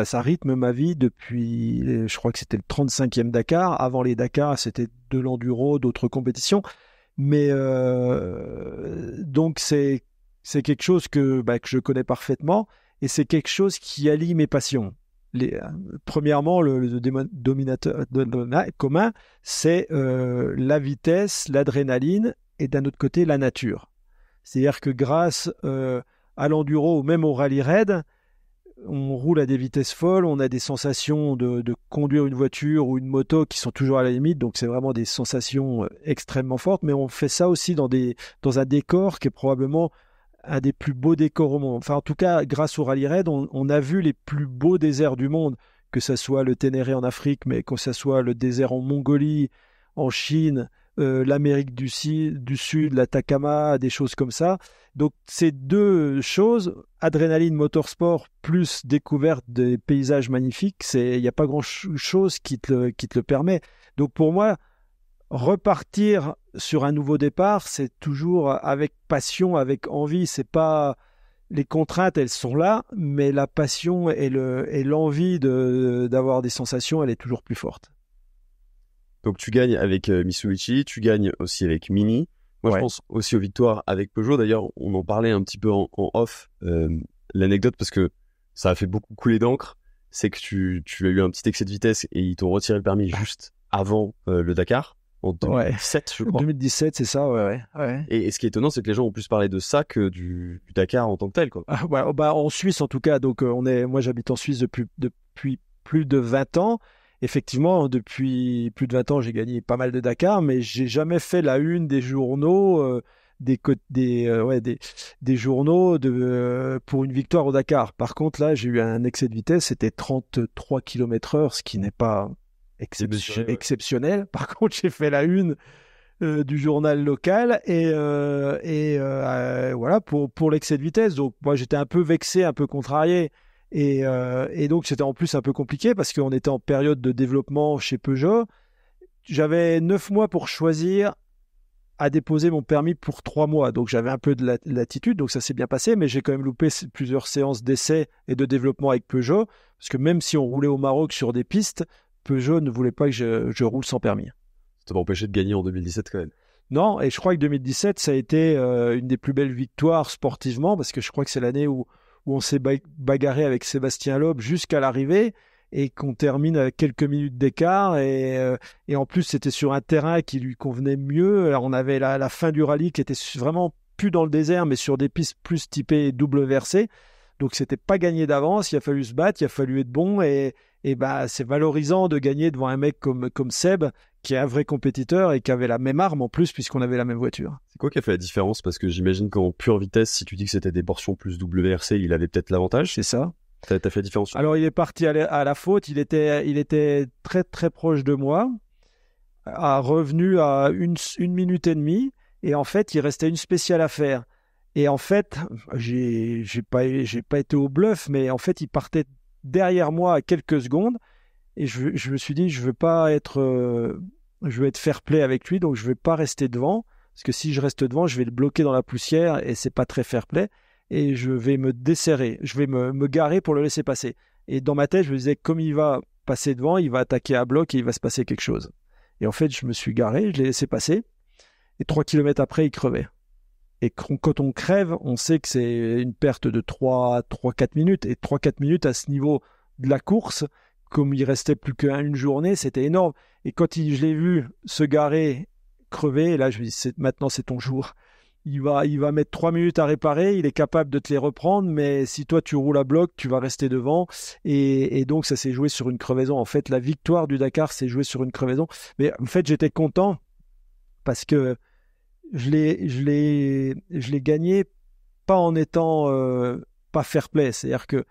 ça rythme ma vie depuis, je crois que c'était le 35e Dakar. Avant les Dakar, c'était de l'enduro, d'autres compétitions. Mais donc, c'est quelque chose que je connais parfaitement et c'est quelque chose qui allie mes passions. Premièrement, le dominateur commun, c'est la vitesse, l'adrénaline et d'un autre côté, la nature. C'est-à-dire que grâce à l'enduro ou même au rallye raid, on roule à des vitesses folles, on a des sensations de conduire une voiture ou une moto qui sont toujours à la limite, donc c'est vraiment des sensations extrêmement fortes, mais on fait ça aussi dans un décor qui est probablement un des plus beaux décors au monde. Enfin, en tout cas, grâce au rallye raid, on a vu les plus beaux déserts du monde, que ce soit le Ténéré en Afrique, mais que ce soit le désert en Mongolie, en Chine, l'Amérique du Sud, l'Atacama, des choses comme ça. Donc ces deux choses, adrénaline, motorsport, plus découverte des paysages magnifiques, il n'y a pas grand-chose qui te le permet. Donc pour moi, repartir sur un nouveau départ, c'est toujours avec passion, avec envie. C'est pas les contraintes, elles sont là, mais la passion et l'envie d'avoir des sensations, elle est toujours plus forte. Donc tu gagnes avec Mitsubishi, tu gagnes aussi avec Mini. Moi, je pense aussi aux victoires avec Peugeot. D'ailleurs, on en parlait un petit peu en off. L'anecdote, parce que ça a fait beaucoup couler d'encre, c'est que tu as eu un petit excès de vitesse et ils t'ont retiré le permis juste avant le Dakar, en 2017, je crois. 2017, c'est ça, ouais. Et ce qui est étonnant, c'est que les gens ont plus parlé de ça que du Dakar en tant que tel, quoi. En Suisse, en tout cas. Donc, moi, j'habite en Suisse depuis plus de 20 ans. Effectivement, depuis plus de 20 ans, j'ai gagné pas mal de Dakar, mais j'ai jamais fait la une des journaux, des journaux pour une victoire au Dakar. Par contre, là, j'ai eu un excès de vitesse, c'était 33 km/h, ce qui n'est pas exceptionnel. Par contre, j'ai fait la une du journal local et voilà pour l'excès de vitesse. Donc, moi, j'étais un peu vexé, un peu contrarié. Et donc, c'était en plus un peu compliqué parce qu'on était en période de développement chez Peugeot. J'avais 9 mois pour choisir à déposer mon permis pour 3 mois. Donc j'avais un peu de latitude, donc ça s'est bien passé, mais j'ai quand même loupé plusieurs séances d'essais et de développement avec Peugeot, parce que même si on roulait au Maroc sur des pistes, Peugeot ne voulait pas que je roule sans permis. Ça m'a empêché de gagner en 2017 quand même. Non, et je crois que 2017, ça a été une des plus belles victoires sportivement, parce que je crois que c'est l'année où on s'est bagarré avec Sébastien Loeb jusqu'à l'arrivée, et qu'on termine avec quelques minutes d'écart, et en plus c'était sur un terrain qui lui convenait mieux. Alors, on avait la fin du rallye qui était vraiment plus dans le désert, mais sur des pistes plus typées double versée, donc c'était pas gagné d'avance, il a fallu se battre, il a fallu être bon, et bah, c'est valorisant de gagner devant un mec comme Seb, qui est un vrai compétiteur et qui avait la même arme en plus, puisqu'on avait la même voiture. C'est quoi qui a fait la différence? Parce que j'imagine qu'en pure vitesse, si tu dis que c'était des portions plus WRC, il avait peut-être l'avantage. C'est ça. T'as fait la différence? Alors, il est parti à la faute, il était très très proche de moi, a revenu à une minute et demie, et en fait, il restait une spéciale à faire. Et en fait, j'ai pas été au bluff, mais en fait, il partait derrière moi à quelques secondes, et je me suis dit, je veux être fair play avec lui, donc je vais pas rester devant, parce que si je reste devant, je vais le bloquer dans la poussière, et c'est pas très fair play. Et je vais me desserrer, je vais me garer pour le laisser passer. Et dans ma tête, je me disais, comme il va passer devant, il va attaquer à bloc et il va se passer quelque chose. Et en fait, je me suis garé, je l'ai laissé passer, et 3 kilomètres après, il crevait. Et quand on crève, on sait que c'est une perte de 3-4 minutes, et 3-4 minutes à ce niveau de la course, comme il restait plus qu'une journée, c'était énorme. Et quand je l'ai vu se garer, crever, et là, je me dis, maintenant c'est ton jour. Il va mettre 3 minutes à réparer, il est capable de te les reprendre, mais si toi tu roules à bloc, tu vas rester devant. Et donc ça s'est joué sur une crevaison. En fait, la victoire du Dakar s'est jouée sur une crevaison. Mais en fait, j'étais content parce que je l'ai gagné pas en étant pas fair play. C'est-à-dire que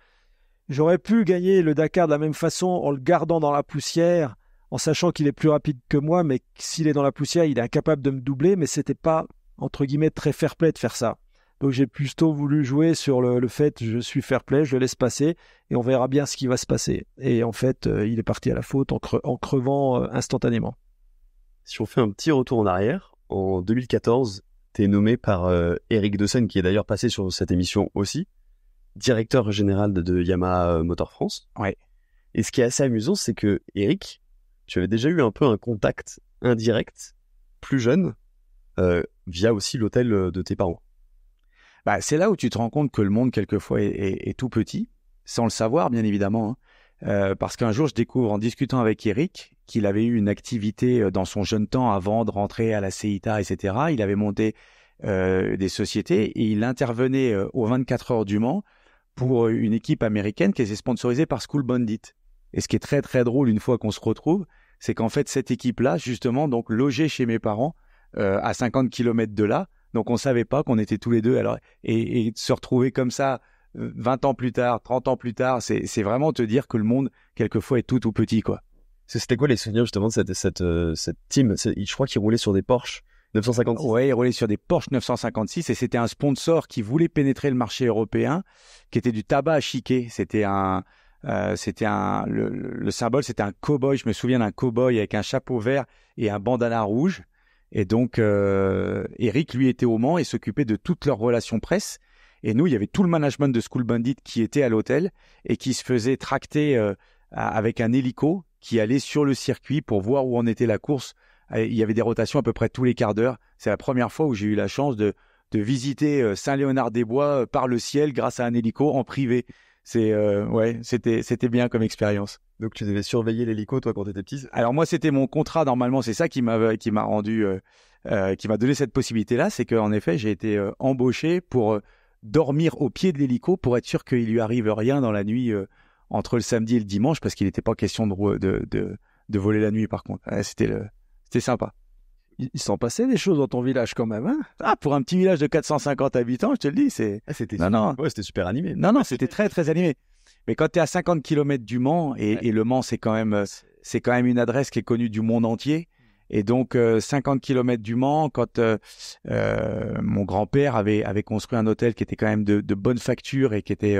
j'aurais pu gagner le Dakar de la même façon en le gardant dans la poussière, en sachant qu'il est plus rapide que moi, mais s'il est dans la poussière, il est incapable de me doubler, mais c'était pas entre guillemets très fair play de faire ça. Donc j'ai plutôt voulu jouer sur le fait je suis fair play, je laisse passer et on verra bien ce qui va se passer. Et en fait, il est parti à la faute en crevant instantanément. Si on fait un petit retour en arrière, en 2014, t'es nommé par Eric Dessène, qui est d'ailleurs passé sur cette émission aussi, directeur général de Yamaha Motor France. Ouais. Et ce qui est assez amusant, c'est que Eric, tu avais déjà eu un peu un contact indirect, plus jeune, via aussi l'hôtel de tes parents. Bah, c'est là où tu te rends compte que le monde, quelquefois, est tout petit, sans le savoir, bien évidemment. Parce qu'un jour, je découvre, en discutant avec Eric, qu'il avait eu une activité dans son jeune temps avant de rentrer à la CEITA, etc. Il avait monté des sociétés et il intervenait aux 24 heures du Mans pour une équipe américaine qui était sponsorisée par School Bandit. Et ce qui est très, très drôle, une fois qu'on se retrouve, c'est qu'en fait, cette équipe-là, justement, donc logeait chez mes parents, à 50 km de là, donc on savait pas qu'on était tous les deux. Alors, et se retrouver comme ça 20 ans plus tard, 30 ans plus tard, c'est vraiment te dire que le monde quelquefois est tout petit, quoi. C'était quoi les souvenirs justement de cette team? Je crois qu'ils roulaient sur des Porsche 956. Ouais, ils roulaient sur des Porsche 956 et c'était un sponsor qui voulait pénétrer le marché européen, qui était du tabac à chiquer. Le symbole, c'était un cow-boy. Je me souviens d'un cow-boy avec un chapeau vert et un bandana rouge. Et donc, Eric, lui, était au Mans et s'occupait de toutes leurs relations presse. Et nous, il y avait tout le management de School Bandit qui était à l'hôtel et qui se faisait tracter avec un hélico qui allait sur le circuit pour voir où en était la course. Il y avait des rotations à peu près tous les quarts d'heure. C'est la première fois où j'ai eu la chance de visiter Saint-Léonard-des-Bois par le ciel grâce à un hélico en privé. C'était bien comme expérience. Donc tu devais surveiller l'hélico toi quand t'étais petit. Alors moi c'était mon contrat normalement, c'est ça qui m'a rendu qui m'a donné cette possibilité-là, c'est qu'en effet j'ai été embauché pour dormir au pied de l'hélico pour être sûr qu'il lui arrive rien dans la nuit entre le samedi et le dimanche, parce qu'il n'était pas question de voler la nuit par contre. C'était sympa. Il s'en passait des choses dans ton village quand même, hein? Ah, pour un petit village de 450 habitants, je te le dis, c'était c'était super animé. Non, c'était très très animé. Mais quand tu es à 50 km du Mans, et Le Mans, c'est quand même une adresse qui est connue du monde entier. Et donc, 50 km du Mans, quand mon grand-père avait construit un hôtel qui était quand même de bonne facture et qui était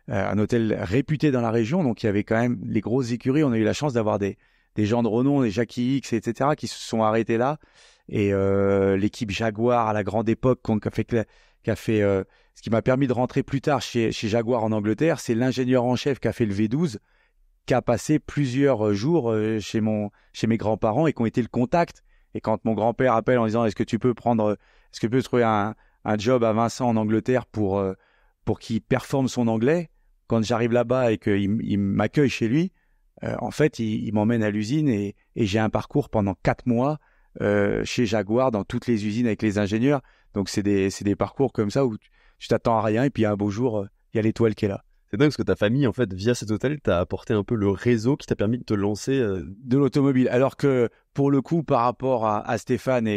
un hôtel réputé dans la région, donc il y avait quand même les grosses écuries. On a eu la chance d'avoir des gens de renom, des Jackie X, etc., qui se sont arrêtés là. Et l'équipe Jaguar à la grande époque, ce qui m'a permis de rentrer plus tard chez Jaguar en Angleterre, c'est l'ingénieur en chef qui a fait le V12, qui a passé plusieurs jours chez mes grands-parents et qui ont été le contact. Et quand mon grand-père appelle en disant est-ce que tu peux trouver un job à Vincent en Angleterre pour qu'il performe son anglais, quand j'arrive là-bas et qu'il m'accueille chez lui, en fait, il m'emmène à l'usine et j'ai un parcours pendant 4 mois chez Jaguar dans toutes les usines avec les ingénieurs. Donc c'est des parcours comme ça où tu t'attends à rien et puis un beau jour, il y a l'étoile qui est là. C'est dingue parce que ta famille, en fait, via cet hôtel, t'a apporté un peu le réseau qui t'a permis de te lancer. De l'automobile. Alors que, pour le coup, par rapport à Stéphane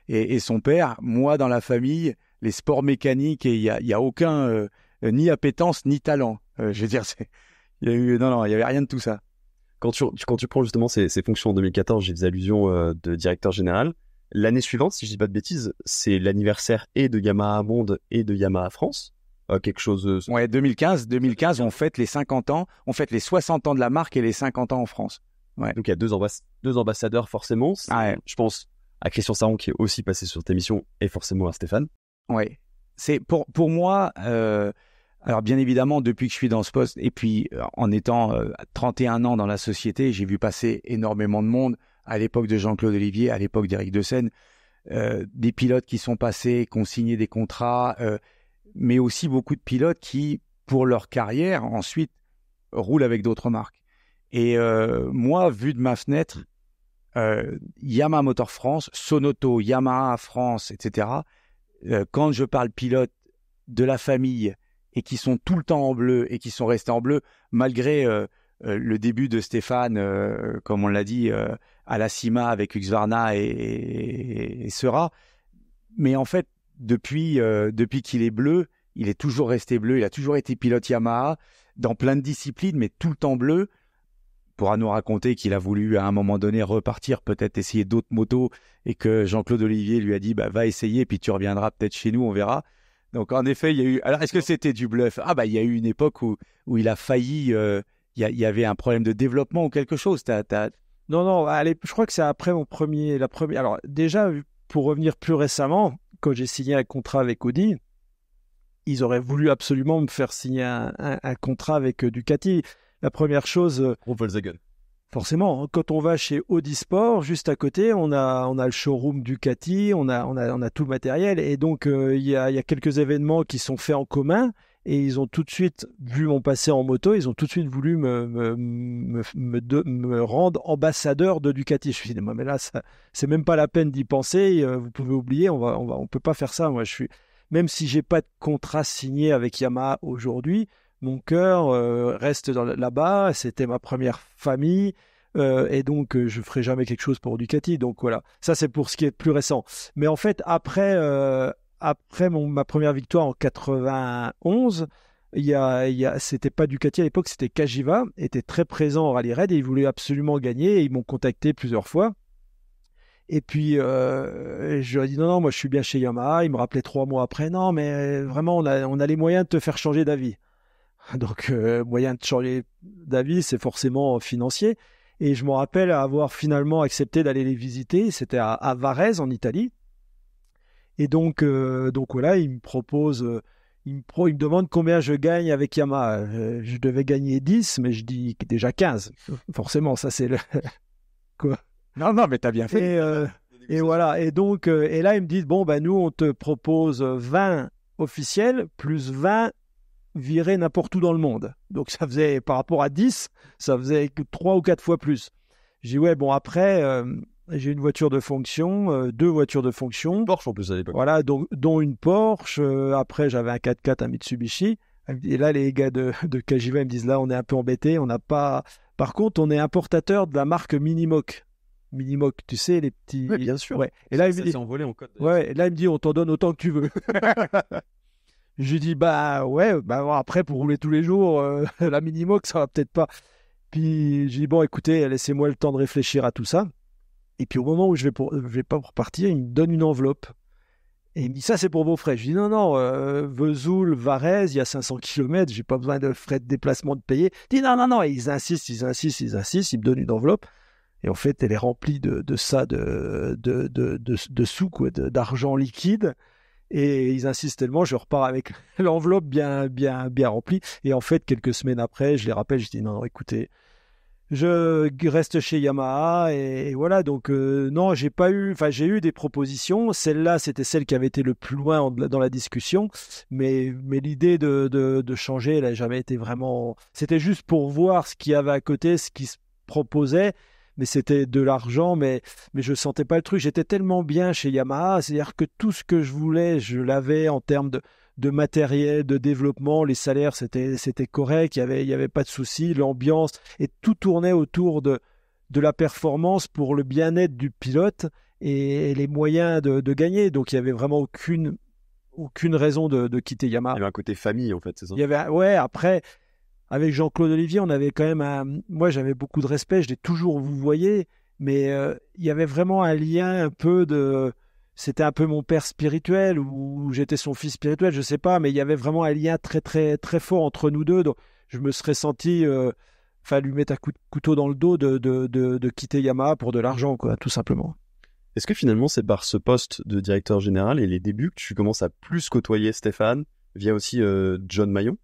et son père, moi, dans la famille, les sports mécaniques, il y a aucun, ni appétence, ni talent. Je veux dire, il y avait rien de tout ça. Quand tu prends justement ces fonctions en 2014, j'ai des allusions de directeur général. L'année suivante, si je dis pas de bêtises, c'est l'anniversaire et de Yamaha Monde et de Yamaha France. Quelque chose. Ouais, 2015, on fête les 50 ans, on fête les 60 ans de la marque et les 50 ans en France. Ouais. Donc il y a deux ambassadeurs forcément. Ouais. Je pense à Christian Saron qui est aussi passé sur tes missions et forcément à Stéphane. Ouais. C'est pour moi. Alors bien évidemment, depuis que je suis dans ce poste et puis en étant 31 ans dans la société, j'ai vu passer énormément de monde. À l'époque de Jean-Claude Olivier, à l'époque d'Éric Deseine, des pilotes qui sont passés, qui ont signé des contrats. Mais aussi beaucoup de pilotes qui, pour leur carrière, ensuite roulent avec d'autres marques. Et moi, vu de ma fenêtre, Yamaha Motor France, Sonoto, Yamaha France, etc., quand je parle pilote de la famille et qui sont tout le temps en bleu et qui sont restés en bleu, malgré le début de Stéphane, comme on l'a dit, à la CIMA avec Husqvarna et Sera. Mais en fait, depuis qu'il est bleu, il est toujours resté bleu. Il a toujours été pilote Yamaha dans plein de disciplines, mais tout le temps bleu. Il pourra nous raconter qu'il a voulu à un moment donné repartir, peut-être essayer d'autres motos et que Jean-Claude Olivier lui a dit va essayer, puis tu reviendras peut-être chez nous, on verra. Donc en effet, il y a eu. Alors est-ce que c'était du bluff ? Il y a eu une époque où il a failli. Il y avait un problème de développement ou quelque chose. Non, allez, je crois que c'est après la première. Alors déjà, pour revenir plus récemment, quand j'ai signé un contrat avec Audi, ils auraient voulu absolument me faire signer un contrat avec Ducati. La première chose, Volkswagen. Forcément, quand on va chez Audi Sport, juste à côté, on a le showroom Ducati, on a tout le matériel, et donc il y a quelques événements qui sont faits en commun, et ils ont tout de suite vu mon passé en moto, ils ont tout de suite voulu me rendre ambassadeur de Ducati. Je me suis dit, mais là, c'est même pas la peine d'y penser, vous pouvez oublier, on peut pas faire ça. Moi, même si j'ai pas de contrat signé avec Yamaha aujourd'hui, mon cœur reste là-bas, c'était ma première famille, et donc je ferai jamais quelque chose pour Ducati. Donc voilà, ça c'est pour ce qui est plus récent. Mais en fait, après ma première victoire en 91, c'était pas Ducati à l'époque, c'était Cagiva, était très présent au Rallye Raid et ils voulaient absolument gagner, et ils m'ont contacté plusieurs fois. Et puis, je leur ai dit non, moi je suis bien chez Yamaha. Ils me rappelaient 3 mois après, non, mais vraiment, on a les moyens de te faire changer d'avis. Donc, moyen de changer d'avis, c'est forcément financier. Et je me rappelle avoir finalement accepté d'aller les visiter. C'était à Varese, en Italie. Et donc voilà, il me propose, il me demande combien je gagne avec Yamaha. Je devais gagner 10, mais je dis déjà 15. Forcément, ça c'est le... Quoi ? Non, mais t'as bien fait. Et voilà. Et donc, et là, ils me disent, bon, nous, on te propose 20 officiels plus 20 virés n'importe où dans le monde. Donc, ça faisait, par rapport à 10, ça faisait 3 ou 4 fois plus. J'ai dit, ouais, bon, après, j'ai une voiture de fonction, 2 voitures de fonction. Porsche en plus à l'époque. Voilà, dont une Porsche. Après, j'avais un 4x4, un Mitsubishi. Et là, les gars de Cagiva, ils me disent, là, on est un peu embêtés. On n'a pas... Par contre, on est importateur de la marque Minimoc. Minimoc, tu sais, les petits... Oui, bien sûr. Ouais. Et là, il me dit... envolé en code. Ouais, et là, il me dit, on t'en donne autant que tu veux. Je lui dis, bon, après, pour rouler tous les jours, la Minimoc, ça va peut-être pas. Puis, j'ai dit, bon, écoutez, laissez-moi le temps de réfléchir à tout ça. Et puis, au moment où je vais pas pour partir, il me donne une enveloppe. Et il me dit, ça, c'est pour vos frais. Je dis, non, Vesoul, Varese, il y a 500 km, j'ai pas besoin de frais de déplacement de payer. Il dit, non, et ils insistent, ils me donnent une enveloppe. Et en fait, elle est remplie de sous, quoi, d'argent liquide. Et ils insistent tellement, je repars avec l'enveloppe bien remplie. Et en fait, quelques semaines après, je les rappelle, je dis non, écoutez, je reste chez Yamaha et voilà. Donc non, j'ai eu des propositions. Celle-là, c'était celle qui avait été le plus loin dans la discussion. Mais l'idée de changer, elle n'a jamais été vraiment. C'était juste pour voir ce qu'il y avait à côté, ce qui se proposait. Mais c'était de l'argent, mais je sentais pas le truc. J'étais tellement bien chez Yamaha, c'est-à-dire que tout ce que je voulais, je l'avais en termes de matériel, de développement. Les salaires, c'était correct, il y avait pas de souci, l'ambiance, et tout tournait autour de la performance pour le bien-être du pilote et les moyens de gagner. Donc il y avait vraiment aucune raison de quitter Yamaha. Il y avait un côté famille, en fait, c'est ça? Ouais, après. Avec Jean-Claude Olivier, on avait quand même moi, j'avais beaucoup de respect, je l'ai toujours vouvoyé, mais il y avait vraiment un lien un peu de... C'était un peu mon père spirituel ou j'étais son fils spirituel, je sais pas, mais il y avait vraiment un lien très, très, très fort entre nous deux. Donc, je me serais senti... lui mettre un coup de couteau dans le dos de quitter Yamaha pour de l'argent, quoi, tout simplement. Est-ce que finalement, c'est par ce poste de directeur général et les débuts que tu commences à plus côtoyer Stéphane, via aussi John Maillon?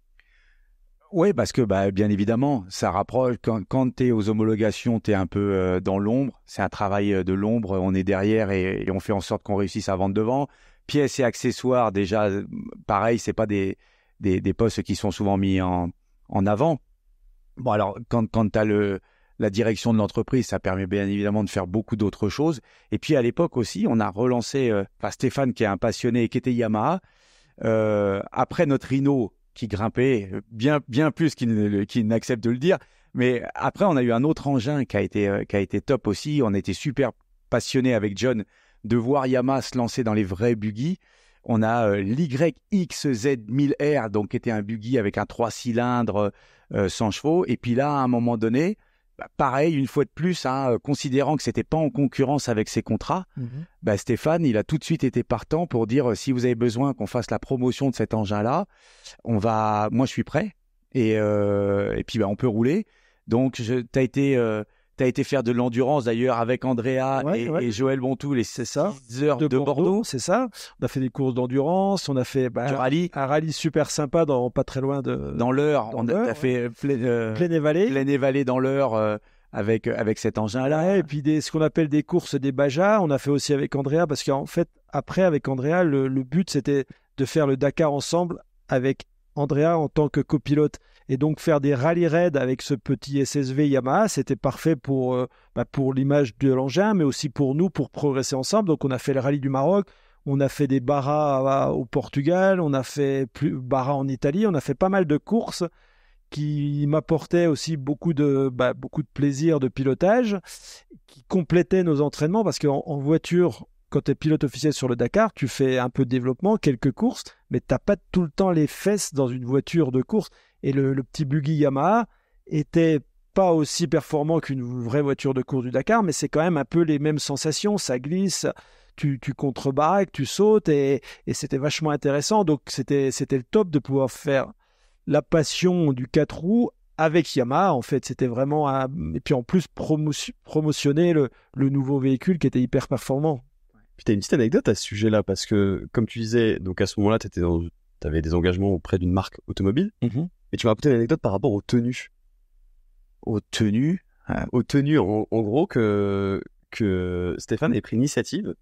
Oui, parce que bien évidemment, ça rapproche. Quand tu es aux homologations, tu es un peu dans l'ombre. C'est un travail de l'ombre. On est derrière et on fait en sorte qu'on réussisse à vendre devant. Pièces et accessoires, déjà, pareil, c'est pas des postes qui sont souvent mis en avant. Bon, alors, quand tu as la direction de l'entreprise, ça permet bien évidemment de faire beaucoup d'autres choses. Et puis, à l'époque aussi, on a relancé Stéphane, qui est un passionné, qui était Yamaha. Après notre Rhino, qui grimpait bien plus qu'il n'accepte de le dire. Mais après, on a eu un autre engin qui a été top aussi. On était super passionnés avec John de voir Yamaha se lancer dans les vrais buggy. On a l'YXZ1000R, donc qui était un buggy avec un 3 cylindres 100 chevaux. Et puis là, à un moment donné, pareil, une fois de plus, considérant que c'était pas en concurrence avec ses contrats, Stéphane, il a tout de suite été partant pour dire si vous avez besoin qu'on fasse la promotion de cet engin-là, moi je suis prêt et puis on peut rouler. Donc t'as été faire de l'endurance d'ailleurs avec Andrea et Joël Bontou, les 6 heures de Bordeaux. C'est ça. On a fait des courses d'endurance, on a fait un rallye super sympa pas très loin dans l'Eure. On a fait Plaine et Vallée dans l'Eure avec cet engin-là. Ouais, et puis ce qu'on appelle des courses des Bajas, on a fait aussi avec Andrea, parce qu'en fait, après, avec Andrea, le but, c'était de faire le Dakar ensemble avec Andrea en tant que copilote. Et donc, faire des rallye raids avec ce petit SSV Yamaha, c'était parfait pour l'image de l'engin, mais aussi pour nous, pour progresser ensemble. Donc, on a fait le rallye du Maroc, on a fait des Barras au Portugal, on a fait Barras en Italie, on a fait pas mal de courses qui m'apportait aussi beaucoup de plaisir de pilotage, qui complétait nos entraînements, parce qu'en voiture, quand tu es pilote officiel sur le Dakar, tu fais un peu de développement, quelques courses, mais tu n'as pas tout le temps les fesses dans une voiture de course. Et le petit buggy Yamaha était pas aussi performant qu'une vraie voiture de course du Dakar, mais c'est quand même un peu les mêmes sensations, ça glisse, tu contre-baraques, tu sautes, et c'était vachement intéressant. Donc c'était le top de pouvoir faire la passion du 4 roues avec Yamaha. En fait, c'était vraiment et puis en plus promotionner le nouveau véhicule qui était hyper performant. Puis t'as une petite anecdote à ce sujet-là, parce que comme tu disais, donc à ce moment-là, t'avais des engagements auprès d'une marque automobile, et tu m'as raconté une anecdote par rapport aux tenues. Aux tenues, en gros, que Stéphane ait pris l'initiative.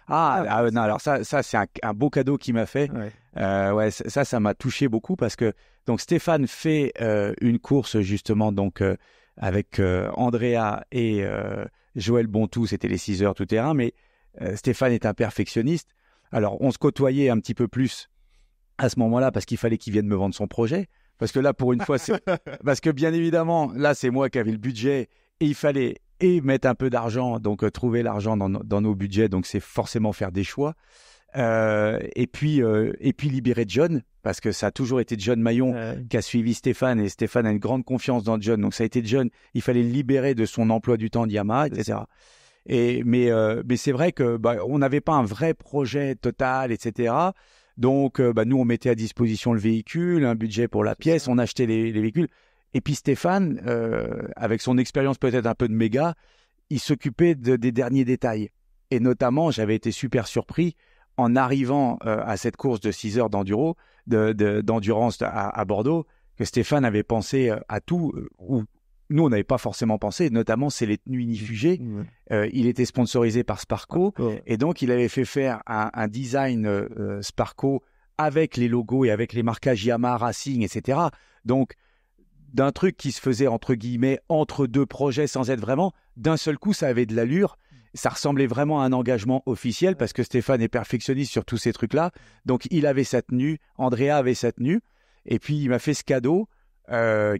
Non, alors ça c'est un beau cadeau qu'il m'a fait. Ouais. Ça m'a touché beaucoup, parce que donc Stéphane fait une course justement donc avec Andrea et Joël Bontou, c'était les 6 heures tout terrain, mais Stéphane est un perfectionniste. Alors on se côtoyait un petit peu plus à ce moment-là, parce qu'il fallait qu'il vienne me vendre son projet, parce que là pour une fois parce que bien évidemment là c'est moi qui avais le budget et il fallait mettre un peu d'argent, donc trouver l'argent dans nos budgets, donc c'est forcément faire des choix. Et puis libérer John, parce que ça a toujours été John Maillon qui a suivi Stéphane, et Stéphane a une grande confiance dans John, donc ça a été John, il fallait le libérer de son emploi du temps de Yamaha, etc. Mais c'est vrai que on n'avait pas un vrai projet total, etc. Donc nous on mettait à disposition le véhicule, un budget pour la pièce, on achetait les véhicules. Et puis Stéphane, avec son expérience peut-être un peu de méga, il s'occupait des derniers détails. Et notamment, j'avais été super surpris en arrivant à cette course de 6 heures d'endurance à Bordeaux, que Stéphane avait pensé à tout, où nous, on n'avait pas forcément pensé, notamment c'est les tenues inifugées. Il était sponsorisé par Sparco, et donc il avait fait faire un design Sparco avec les logos et avec les marquages Yamaha Racing, etc. Donc, d'un truc qui se faisait, entre guillemets, entre deux projets sans être vraiment, d'un seul coup, ça avait de l'allure. Ça ressemblait vraiment à un engagement officiel parce que Stéphane est perfectionniste sur tous ces trucs-là. Donc, il avait sa tenue, Andrea avait sa tenue. Et puis, il m'a fait ce cadeau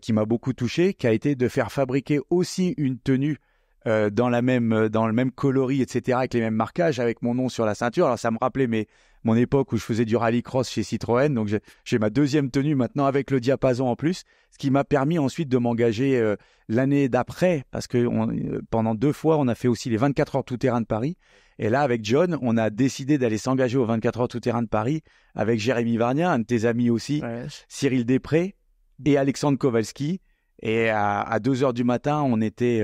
qui m'a beaucoup touché, qui a été de faire fabriquer aussi une tenue dans le même coloris, etc., avec les mêmes marquages, avec mon nom sur la ceinture. Alors, ça me rappelait mon époque où je faisais du rallycross chez Citroën. Donc, j'ai ma deuxième tenue maintenant avec le diapason en plus, ce qui m'a permis ensuite de m'engager l'année d'après, parce que pendant 2 fois, on a fait aussi les 24 heures tout-terrain de Paris. Et là, avec John, on a décidé d'aller s'engager aux 24 heures tout-terrain de Paris avec Jérémy Varnia, un de tes amis aussi, Cyril Després et Alexandre Kowalski. Et à 2 heures du matin, on était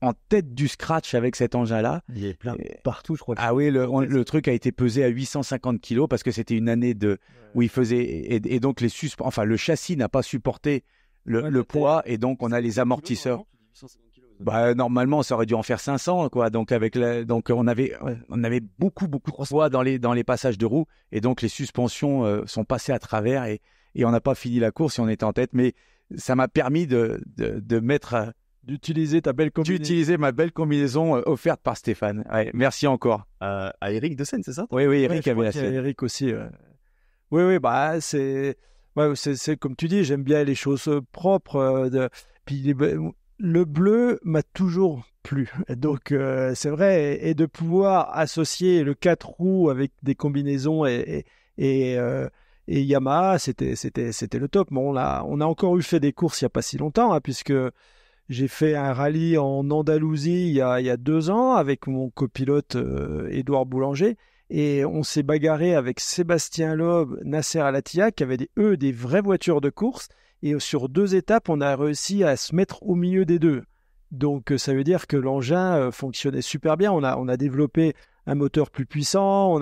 en tête du scratch avec cet engin-là. Il y a plein partout, je crois. Ah oui, le truc a été pesé à 850 kilos parce que c'était une année où il faisait... Et donc, le châssis n'a pas supporté le poids, et donc on a les amortisseurs. Bah, normalement, ça aurait dû en faire 500, quoi. Donc, donc on avait beaucoup de poids dans les passages de roues, et donc les suspensions sont passées à travers, et on n'a pas fini la course et on était en tête. Mais ça m'a permis d'utiliser ta belle combinaison. D'utiliser ma belle combinaison offerte par Stéphane. Ouais, merci encore. À Eric de Seine, c'est ça? Oui, Eric avait la sienne. Eric aussi. Oui, bah c'est comme tu dis, j'aime bien les choses propres. Puis le bleu m'a toujours plu. Donc c'est vrai, et de pouvoir associer le 4 roues avec des combinaisons et Yamaha, c'était le top. Bon, on a encore fait des courses il n'y a pas si longtemps, hein, puisque j'ai fait un rallye en Andalousie il y a 2 ans avec mon copilote Édouard Boulanger, et on s'est bagarré avec Sébastien Loeb, Nasser Al-Attiyah, qui avaient des vraies voitures de course, et sur 2 étapes, on a réussi à se mettre au milieu des deux. Donc ça veut dire que l'engin fonctionnait super bien. On a développé un moteur plus puissant,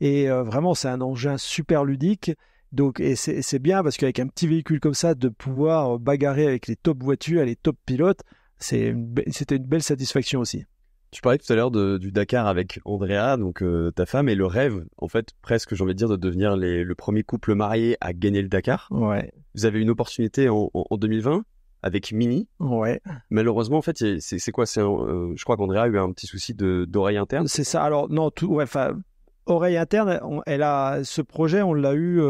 vraiment c'est un engin super ludique. Donc, et c'est bien parce qu'avec un petit véhicule comme ça, de pouvoir bagarrer avec les top voitures et les top pilotes, c'était une belle satisfaction aussi. Tu parlais tout à l'heure du Dakar avec Andrea, donc ta femme, et le rêve, en fait, presque, j'ai envie de dire, de devenir le premier couple marié à gagner le Dakar. Ouais. Vous avez une opportunité en 2020 avec Mini. Ouais. Malheureusement, en fait, c'est quoi? Je crois qu'Andrea a eu un petit souci d'oreille interne. C'est ça. Alors, non, oreille interne, ce projet, on l'a eu,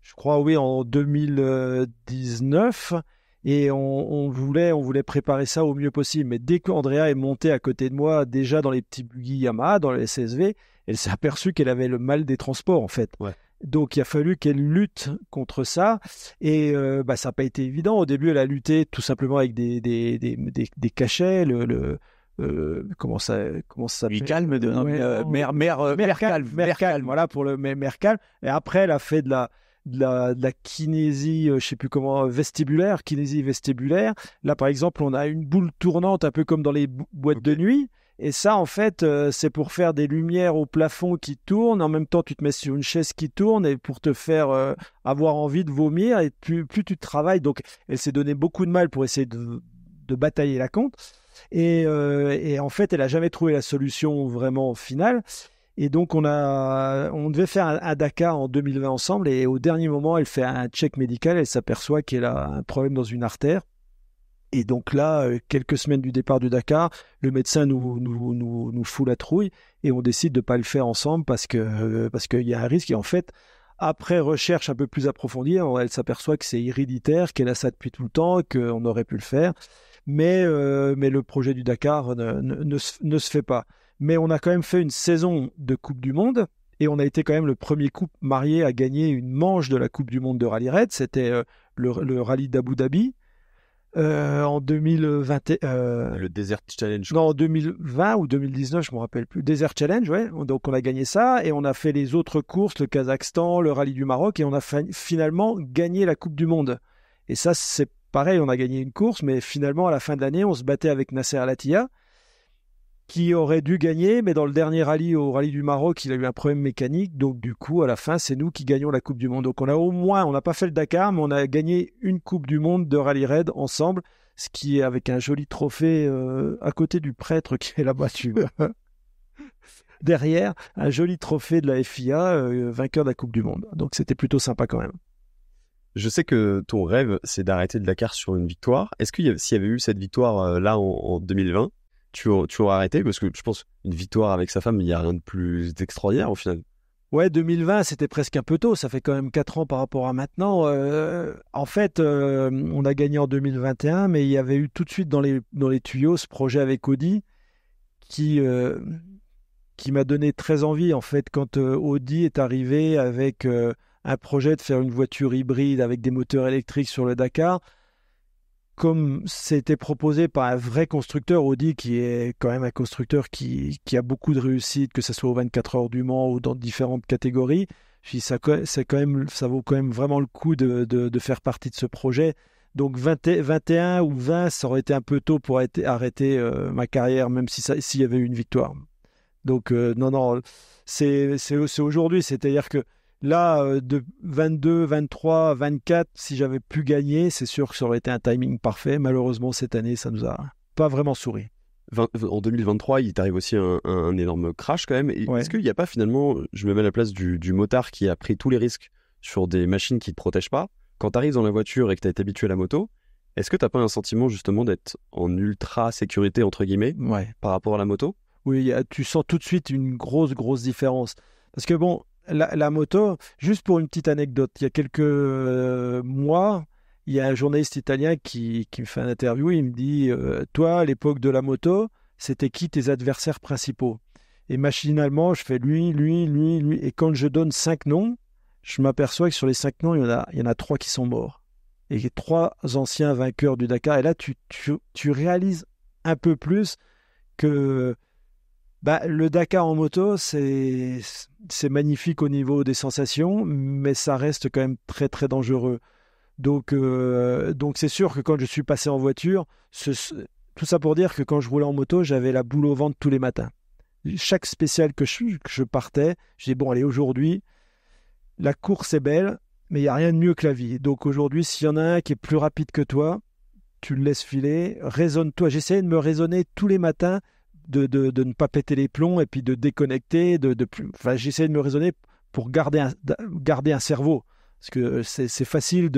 je crois, oui, en 2019, et on voulait préparer ça au mieux possible. Mais dès qu'Andrea est montée à côté de moi, déjà dans les petits buggy Yamaha, dans les CSV, elle s'est aperçue qu'elle avait le mal des transports, en fait. Ouais. Donc, il a fallu qu'elle lutte contre ça, et ça n'a pas été évident. Au début, elle a lutté tout simplement avec des cachets, comment ça s'appelle? Calme Mercalme, voilà, pour le Mercalme. Et après, elle a fait de la kinésie, je sais plus comment, kinésie vestibulaire. Là, par exemple, on a une boule tournante, un peu comme dans les boîtes de nuit. Et ça, en fait, c'est pour faire des lumières au plafond qui tournent. En même temps, tu te mets sur une chaise qui tourne, et pour te faire avoir envie de vomir. Et plus tu travailles. Donc, elle s'est donné beaucoup de mal pour essayer de batailler la compte. Et en fait, elle n'a jamais trouvé la solution vraiment finale. Et donc, on devait faire un Dakar en 2020 ensemble. Et au dernier moment, elle fait un check médical. Elle s'aperçoit qu'elle a un problème dans une artère. Et donc là, quelques semaines du départ du Dakar, le médecin nous fout la trouille, et on décide de ne pas le faire ensemble parce qu'il y a un risque. Et en fait, après recherche un peu plus approfondie, elle s'aperçoit que c'est héréditaire, qu'elle a ça depuis tout le temps, qu'on aurait pu le faire. Mais le projet du Dakar ne se fait pas. Mais on a quand même fait une saison de Coupe du Monde, et on a été quand même le premier couple marié à gagner une manche de la Coupe du Monde de Rallye Raid. C'était le rallye d'Abu Dhabi. En 2020, le Desert Challenge. Non, en 2020 ou 2019, je me rappelle plus. Desert Challenge, ouais. Donc on a gagné ça, et on a fait les autres courses, le Kazakhstan, le rallye du Maroc, et on a finalement gagné la Coupe du Monde. Et ça, c'est pareil, on a gagné une course, mais finalement à la fin de l'année, on se battait avec Nasser Al-Attiyah. qui aurait dû gagner, mais dans le dernier rallye, au rallye du Maroc, il a eu un problème mécanique. Donc, du coup, à la fin, c'est nous qui gagnons la Coupe du Monde. Donc, on n'a pas fait le Dakar, mais on a gagné une Coupe du Monde de rallye raid ensemble, ce qui est avec un joli trophée à côté du prêtre qui est là-bas. Derrière, un joli trophée de la FIA, vainqueur de la Coupe du Monde. Donc, c'était plutôt sympa quand même. Je sais que ton rêve, c'est d'arrêter le Dakar sur une victoire. Est-ce que s'il y avait eu cette victoire là en 2020, tu aurais arrêté? Parce que je pense une victoire avec sa femme, il n'y a rien de plus extraordinaire au final. Ouais, 2020, c'était presque un peu tôt. Ça fait quand même 4 ans par rapport à maintenant. En fait, on a gagné en 2021, mais il y avait eu tout de suite dans les tuyaux ce projet avec Audi qui m'a donné très envie. En fait, quand Audi est arrivé avec un projet de faire une voiture hybride avec des moteurs électriques sur le Dakar, comme c'était proposé par un vrai constructeur, Audi, qui est quand même un constructeur qui a beaucoup de réussite, que ce soit aux 24 heures du Mans ou dans différentes catégories, je dis, ça vaut quand même vraiment le coup de faire partie de ce projet. Donc 21 ou 20, ça aurait été un peu tôt pour arrêter ma carrière, même s'il y avait eu une victoire. Donc non, c'est aujourd'hui, c'est-à-dire que là, de 22, 23, 24, si j'avais pu gagner, c'est sûr que ça aurait été un timing parfait. Malheureusement, cette année, ça nous a pas vraiment souri. En 2023, il t'arrive aussi un énorme crash quand même. Ouais. Est-ce qu'il n'y a pas finalement, je me mets à la place du motard qui a pris tous les risques sur des machines qui ne te protègent pas. Quand tu arrives dans la voiture et que tu as été habitué à la moto, est-ce que tu n'as pas un sentiment justement d'être en ultra sécurité, entre guillemets, par rapport à la moto? Oui, tu sens tout de suite une grosse différence. Parce que bon, la moto, juste pour une petite anecdote, il y a quelques mois, il y a un journaliste italien qui me fait une interview, il me dit toi, à l'époque de la moto, c'était qui tes adversaires principaux? Et machinalement, je fais lui. Et quand je donne 5 noms, je m'aperçois que sur les 5 noms, il y en a 3 qui sont morts. Et 3 anciens vainqueurs du Dakar. Et là, tu réalises un peu plus que le Dakar en moto, c'est magnifique au niveau des sensations, mais ça reste quand même très très dangereux. Donc c'est sûr que quand je suis passé en voiture, tout ça pour dire que quand je roulais en moto, j'avais la boule au ventre tous les matins. Chaque spécial que je partais, je dis bon allez, aujourd'hui, la course est belle, mais il n'y a rien de mieux que la vie. Donc aujourd'hui, s'il y en a un qui est plus rapide que toi, tu le laisses filer, raisonne-toi. J'essayais de me raisonner tous les matins, de ne pas péter les plombs et puis de déconnecter. J'essayais de me raisonner pour garder un cerveau. Parce que c'est facile,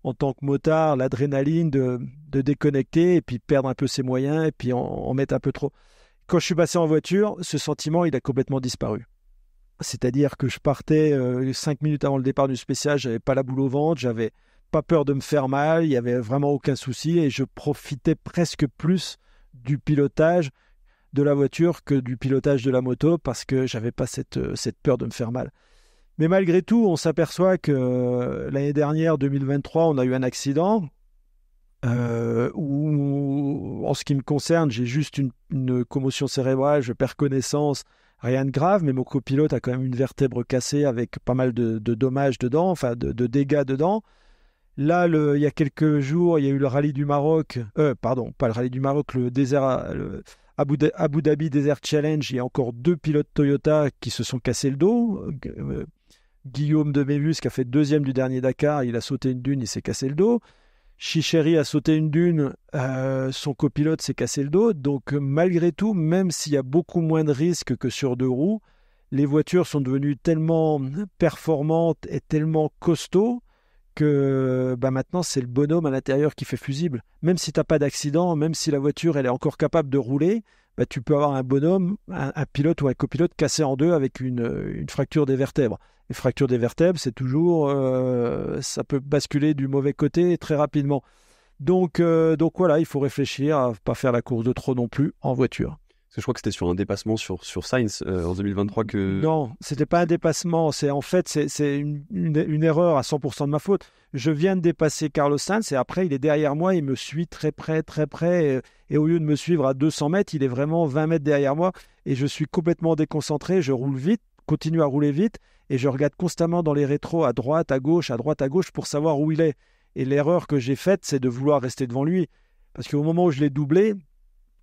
en tant que motard, l'adrénaline, de déconnecter et puis perdre un peu ses moyens et puis en mettre un peu trop. Quand je suis passé en voiture, ce sentiment, il a complètement disparu. C'est-à-dire que je partais 5 minutes avant le départ du spécial, j'avais pas la boule au ventre, j'avais pas peur de me faire mal, il y avait vraiment aucun souci et je profitais presque plus du pilotage de la voiture que du pilotage de la moto parce que j'avais pas cette peur de me faire mal. Mais malgré tout, on s'aperçoit que l'année dernière, 2023, on a eu un accident où, en ce qui me concerne, j'ai juste une commotion cérébrale, je perds connaissance. Rien de grave, mais mon copilote a quand même une vertèbre cassée avec pas mal de dommages dedans, enfin de dégâts dedans. Là, il y a quelques jours, il y a eu le rallye du Maroc, pardon, pas le rallye du Maroc, le Abu Dhabi Desert Challenge. Il y a encore 2 pilotes Toyota qui se sont cassés le dos. Guillaume de Mévus, qui a fait 2e du dernier Dakar, il a sauté une dune, il s'est cassé le dos. Chicheri a sauté une dune, son copilote s'est cassé le dos. Donc malgré tout, même s'il y a beaucoup moins de risques que sur 2 roues, les voitures sont devenues tellement performantes et tellement costauds que maintenant c'est le bonhomme à l'intérieur qui fait fusible. Même si tu n'as pas d'accident, même si la voiture elle est encore capable de rouler, tu peux avoir un bonhomme, un pilote ou un copilote cassé en 2 avec une fracture des vertèbres. Les fractures des vertèbres, c'est toujours, ça peut basculer du mauvais côté très rapidement. Donc voilà, il faut réfléchir à ne pas faire la course de trop non plus en voiture. Parce que je crois que c'était sur un dépassement sur Sainz en 2023 que... Non, c'était pas un dépassement. C'est une erreur à 100% de ma faute. Je viens de dépasser Carlos Sainz et après, il est derrière moi. Il me suit très près. Et au lieu de me suivre à 200 mètres, il est vraiment 20 mètres derrière moi. Et je suis complètement déconcentré. Je roule vite, continue à rouler vite. Et je regarde constamment dans les rétros à droite, à gauche pour savoir où il est. Et l'erreur que j'ai faite, c'est de vouloir rester devant lui. Parce qu'au moment où je l'ai doublé,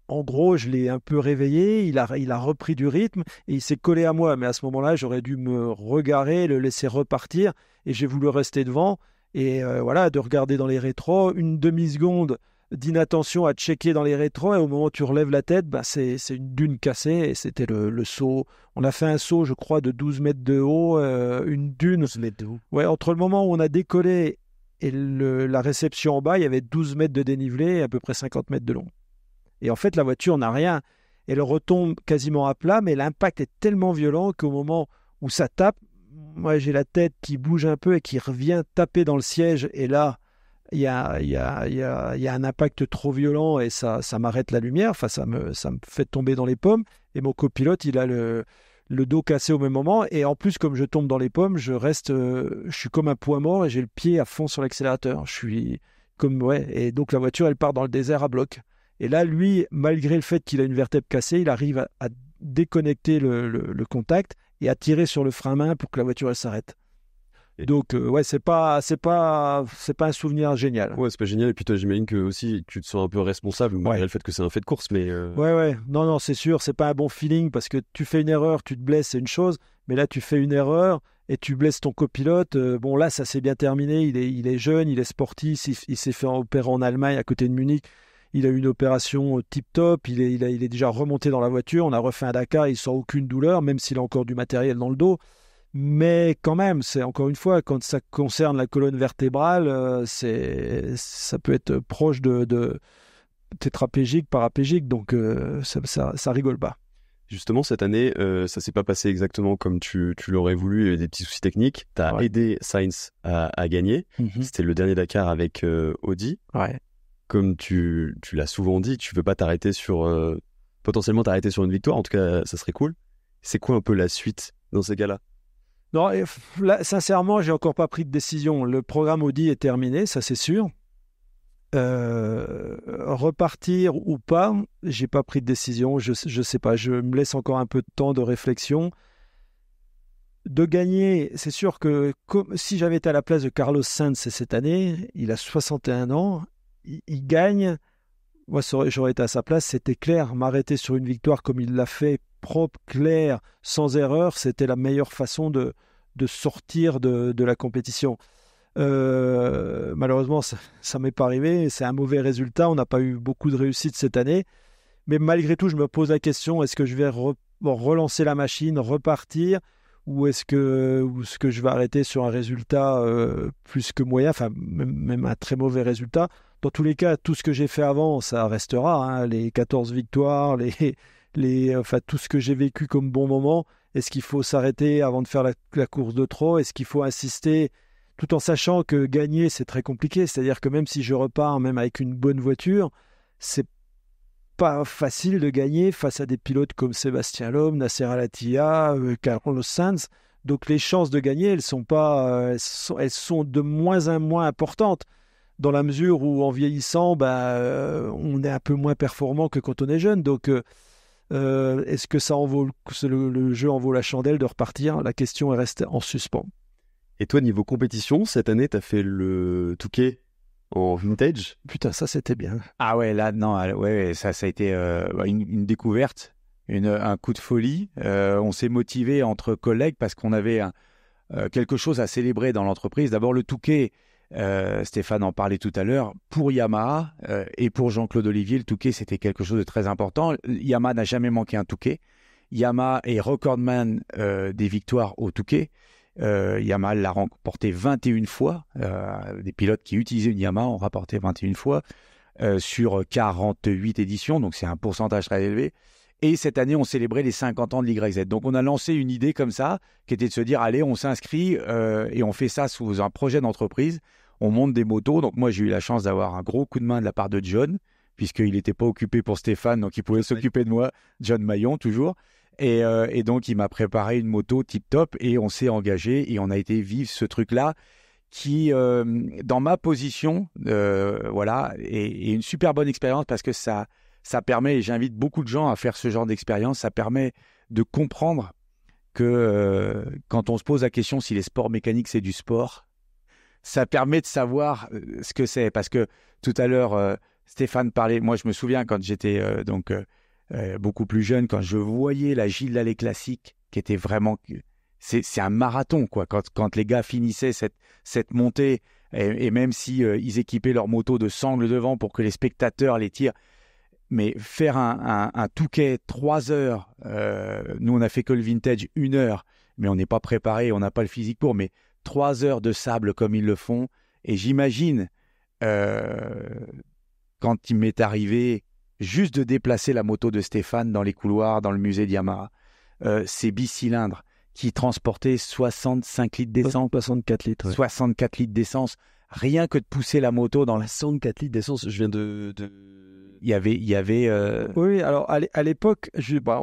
en gros, je l'ai un peu réveillé, il a repris du rythme et il s'est collé à moi. Mais à ce moment-là, j'aurais dû me regarer, le laisser repartir et j'ai voulu rester devant. Et voilà, de regarder dans les rétros, une demi-seconde d'inattention à checker dans les rétros et au moment où tu relèves la tête, bah, c'est une dune cassée et c'était le saut. On a fait un saut, je crois, de 12 mètres de haut, une dune. 12 mètres de haut. Ouais, entre le moment où on a décollé et la réception en bas, il y avait 12 mètres de dénivelé et à peu près 50 mètres de long. Et en fait, la voiture n'a rien. Elle retombe quasiment à plat, mais l'impact est tellement violent qu'au moment où ça tape, moi j'ai la tête qui bouge un peu et qui revient taper dans le siège. Et là, il y a un impact trop violent et ça m'arrête la lumière. Enfin, ça me fait tomber dans les pommes. Et mon copilote, il a le dos cassé au même moment. Et en plus, comme je tombe dans les pommes, je suis comme un poids mort et j'ai le pied à fond sur l'accélérateur. Je suis comme, ouais. Et donc la voiture, elle part dans le désert à bloc. Et là, lui, malgré le fait qu'il a une vertèbre cassée, il arrive à déconnecter le contact et à tirer sur le frein main pour que la voiture elle s'arrête. Et donc, ouais, c'est pas un souvenir génial. Ouais, c'est pas génial. Et puis toi, j'imagine que aussi tu te sens un peu responsable malgré le fait que c'est un fait de course, mais Ouais, non, c'est sûr, c'est pas un bon feeling parce que tu fais une erreur, tu te blesses, c'est une chose, mais là, tu fais une erreur et tu blesses ton copilote. Bon, là, ça s'est bien terminé. Il est jeune, il est sportif, il s'est fait opérer en Allemagne à côté de Munich. Il a eu une opération tip-top, il est déjà remonté dans la voiture, on a refait un Dakar, il sent aucune douleur, même s'il a encore du matériel dans le dos. Mais quand même, c'est encore une fois, quand ça concerne la colonne vertébrale, ça peut être proche de tétraplégique, paraplégique, donc ça rigole pas. justement, cette année, ça s'est pas passé exactement comme tu l'aurais voulu, il y avait des petits soucis techniques. Tu as aidé Sainz à gagner, C'était le dernier Dakar avec Audi. Ouais. Comme tu l'as souvent dit, tu veux pas t'arrêter potentiellement t'arrêter sur une victoire, en tout cas ça serait cool. C'est quoi un peu la suite dans ces cas-là? Non, là, sincèrement, j'ai encore pas pris de décision. Le programme Audi est terminé, ça c'est sûr. Repartir ou pas, j'ai pas pris de décision, je sais pas, je me laisse encore un peu de temps de réflexion. De gagner, c'est sûr que si j'avais été à la place de Carlos Sainz cette année, il a 61 ans, il gagne. Moi, j'aurais été à sa place, c'était clair. M'arrêter sur une victoire comme il l'a fait, propre, clair, sans erreur, c'était la meilleure façon de sortir de la compétition. Malheureusement, ça m'est pas arrivé. C'est un mauvais résultat. On n'a pas eu beaucoup de réussite cette année. Mais malgré tout, je me pose la question, est-ce que je vais relancer la machine, repartir, ou est-ce que je vais arrêter sur un résultat plus que moyen, enfin même un très mauvais résultat. Dans tous les cas, tout ce que j'ai fait avant, ça restera, hein, les 14 victoires, enfin, tout ce que j'ai vécu comme bon moment. Est-ce qu'il faut s'arrêter avant de faire la course de trop? Est-ce qu'il faut insister tout en sachant que gagner, c'est très compliqué? C'est-à-dire que même si je repars, même avec une bonne voiture, c'est pas facile de gagner face à des pilotes comme Sébastien Loeb, Nasser Al-Attiyah, Carlos Sainz. Donc les chances de gagner, elles sont de moins en moins importantes, dans la mesure où en vieillissant, on est un peu moins performant que quand on est jeune. Donc est-ce que le jeu en vaut la chandelle de repartir? La question est restée en suspens. Et toi, niveau compétition, cette année, tu as fait le Touquet en vintage? Putain, ça c'était bien. Ah ouais, là, non, ouais, ça a été une découverte, un coup de folie. On s'est motivé entre collègues parce qu'on avait quelque chose à célébrer dans l'entreprise. D'abord, le Touquet, Stéphane en parlait tout à l'heure, pour Yamaha et pour Jean-Claude Olivier, le Touquet, c'était quelque chose de très important. Yamaha n'a jamais manqué un Touquet. Yamaha est recordman des victoires au Touquet. Yamaha l'a remporté 21 fois. Des pilotes qui utilisaient une Yamaha ont rapporté 21 fois sur 48 éditions, donc c'est un pourcentage très élevé. Et cette année, on célébrait les 50 ans de l'YZ. Donc on a lancé une idée comme ça, qui était de se dire, allez, on s'inscrit et on fait ça sous un projet d'entreprise. On monte des motos. Donc moi, j'ai eu la chance d'avoir un gros coup de main de la part de John, puisqu'il n'était pas occupé pour Stéphane, donc il pouvait s'occuper de moi. John Maillon, toujours. Et donc, il m'a préparé une moto tip-top et on s'est engagé et on a été vivre ce truc-là qui, dans ma position, voilà, est une super bonne expérience parce que ça permet, et j'invite beaucoup de gens à faire ce genre d'expérience, ça permet de comprendre que quand on se pose la question si les sports mécaniques, c'est du sport, ça permet de savoir ce que c'est. Parce que tout à l'heure, Stéphane parlait. Moi, je me souviens quand j'étais beaucoup plus jeune, quand je voyais la Gilles Lallet classique, qui était vraiment, c'est un marathon quoi. Quand les gars finissaient cette montée, et même si ils équipaient leur moto de sangle devant pour que les spectateurs les tirent, mais faire un Touquet 3 heures, nous on a fait que le vintage 1 heure, mais on n'est pas préparé, on n'a pas le physique pour, mais 3 heures de sable comme ils le font, et j'imagine quand il m'est arrivé juste de déplacer la moto de Stéphane dans les couloirs, dans le musée de Yamaha, ces bicylindres qui transportaient 65 litres d'essence. 64 litres. Ouais. 64 litres d'essence. Rien que de pousser la moto dans la... 64 litres d'essence, je viens de... Il y avait Oui, alors à l'époque,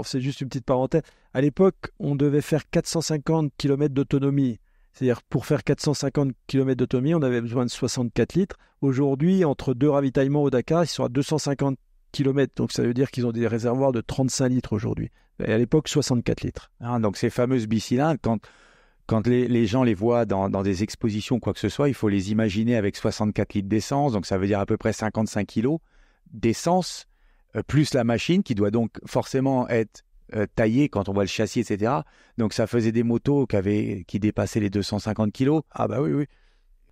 c'est juste une petite parenthèse, à l'époque, on devait faire 450 km d'autonomie. C'est-à-dire, pour faire 450 km d'autonomie, on avait besoin de 64 litres. Aujourd'hui, entre 2 ravitaillements au Dakar, ils sont à 250 km. Donc, ça veut dire qu'ils ont des réservoirs de 35 litres aujourd'hui. Et à l'époque, 64 litres. Donc, ces fameuses bicylindres, quand les gens les voient dans des expositions, quoi que ce soit, il faut les imaginer avec 64 litres d'essence. Donc, ça veut dire à peu près 55 kilos d'essence, plus la machine qui doit donc forcément être taillée quand on voit le châssis, etc. Donc, ça faisait des motos qui dépassaient les 250 kilos. Ah bah oui.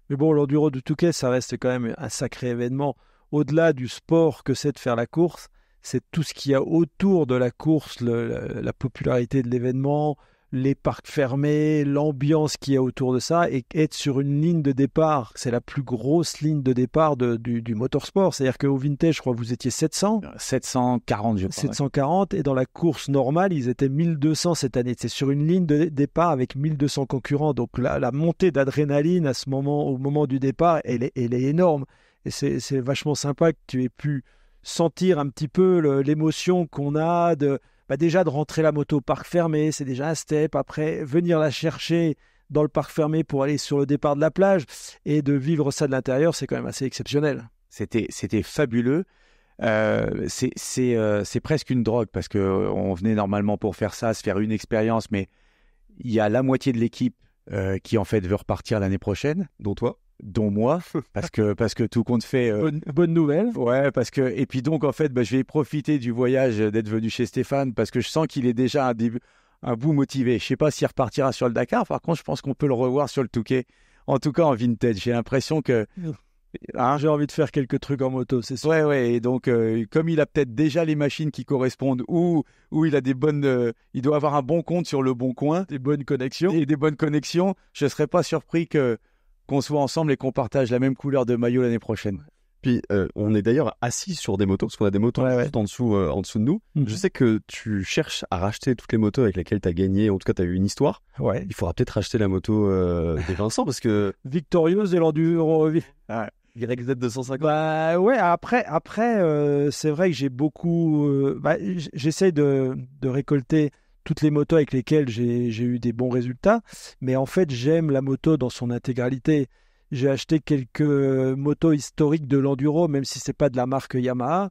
Mais bon, l'enduro du Touquet, ça reste quand même un sacré événement. Au-delà du sport que c'est de faire la course, c'est tout ce qu'il y a autour de la course, la popularité de l'événement, les parcs fermés, l'ambiance qu'il y a autour de ça, et être sur une ligne de départ, c'est la plus grosse ligne de départ du motorsport. C'est-à-dire qu'au vintage, je crois que vous étiez 740, je crois. 740, ouais. Et dans la course normale, ils étaient 1200 cette année. C'est sur une ligne de départ avec 1200 concurrents. Donc la montée d'adrénaline au moment du départ, elle est énorme. Et c'est vachement sympa que tu aies pu sentir un petit peu l'émotion qu'on a déjà de rentrer la moto au parc fermé, c'est déjà un step. Après, venir la chercher dans le parc fermé pour aller sur le départ de la plage et de vivre ça de l'intérieur, c'est quand même assez exceptionnel. C'était fabuleux. C'est presque une drogue parce qu'on venait normalement pour faire ça, se faire une expérience, mais il y a la moitié de l'équipe qui en fait veut repartir l'année prochaine. Dont moi, parce que tout compte fait... Bonne nouvelle. Ouais, et puis donc, en fait, je vais profiter du voyage d'être venu chez Stéphane, parce que je sens qu'il est déjà un bout motivé. Je sais pas s'il repartira sur le Dakar, par contre, je pense qu'on peut le revoir sur le Touquet. En tout cas, en vintage. J'ai l'impression que... J'ai envie de faire quelques trucs en moto, c'est sûr. Ouais, et donc, comme il a peut-être déjà les machines qui correspondent, ou il a il doit avoir un bon compte sur le Bon Coin. Des bonnes connexions. Et des bonnes connexions. Je serais pas surpris qu'on soit ensemble et qu'on partage la même couleur de maillot l'année prochaine. Puis on est d'ailleurs assis sur des motos, parce qu'on a des motos juste en dessous de nous. Mm-hmm. Je sais que tu cherches à racheter toutes les motos avec lesquelles tu as gagné, en tout cas tu as eu une histoire. Ouais. Il faudra peut-être racheter la moto des Vincent, parce que... Victorieuse de l'enduro. YZ 250. Bah ouais, après c'est vrai que j'ai beaucoup... j'essaie de récolter toutes les motos avec lesquelles j'ai eu des bons résultats, mais en fait j'aime la moto dans son intégralité. J'ai acheté quelques motos historiques de l'enduro, même si c'est pas de la marque Yamaha,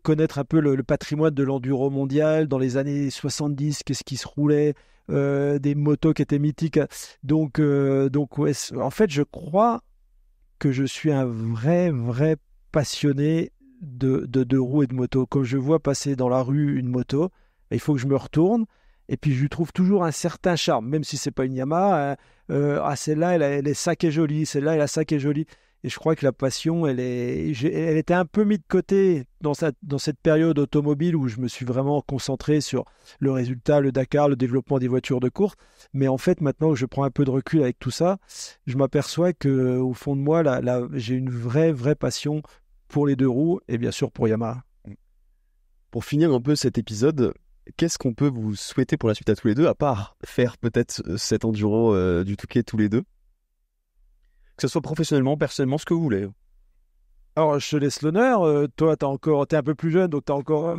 connaître un peu le patrimoine de l'enduro mondial dans les années 70, qu'est-ce qui se roulait, des motos qui étaient mythiques. Donc ouais, en fait je crois que je suis un vrai passionné de roues et de moto. Quand je vois passer dans la rue une moto, il faut que je me retourne, et puis je lui trouve toujours un certain charme, même si c'est pas une Yamaha. Celle-là, elle est ça qui est jolie, celle-là, elle a ça qui est jolie. Et je crois que la passion, elle était un peu mise de côté dans cette période automobile où je me suis vraiment concentré sur le résultat, le Dakar, le développement des voitures de course. Mais en fait, maintenant que je prends un peu de recul avec tout ça, je m'aperçois qu'au fond de moi, j'ai une vraie passion pour les deux roues et bien sûr pour Yamaha. Pour finir un peu cet épisode, qu'est-ce qu'on peut vous souhaiter pour la suite à tous les deux, à part faire peut-être cet enduro du Touquet tous les deux? Que ce soit professionnellement, personnellement, ce que vous voulez. Alors, je te laisse l'honneur. Toi, t'es un peu plus jeune, donc t'as encore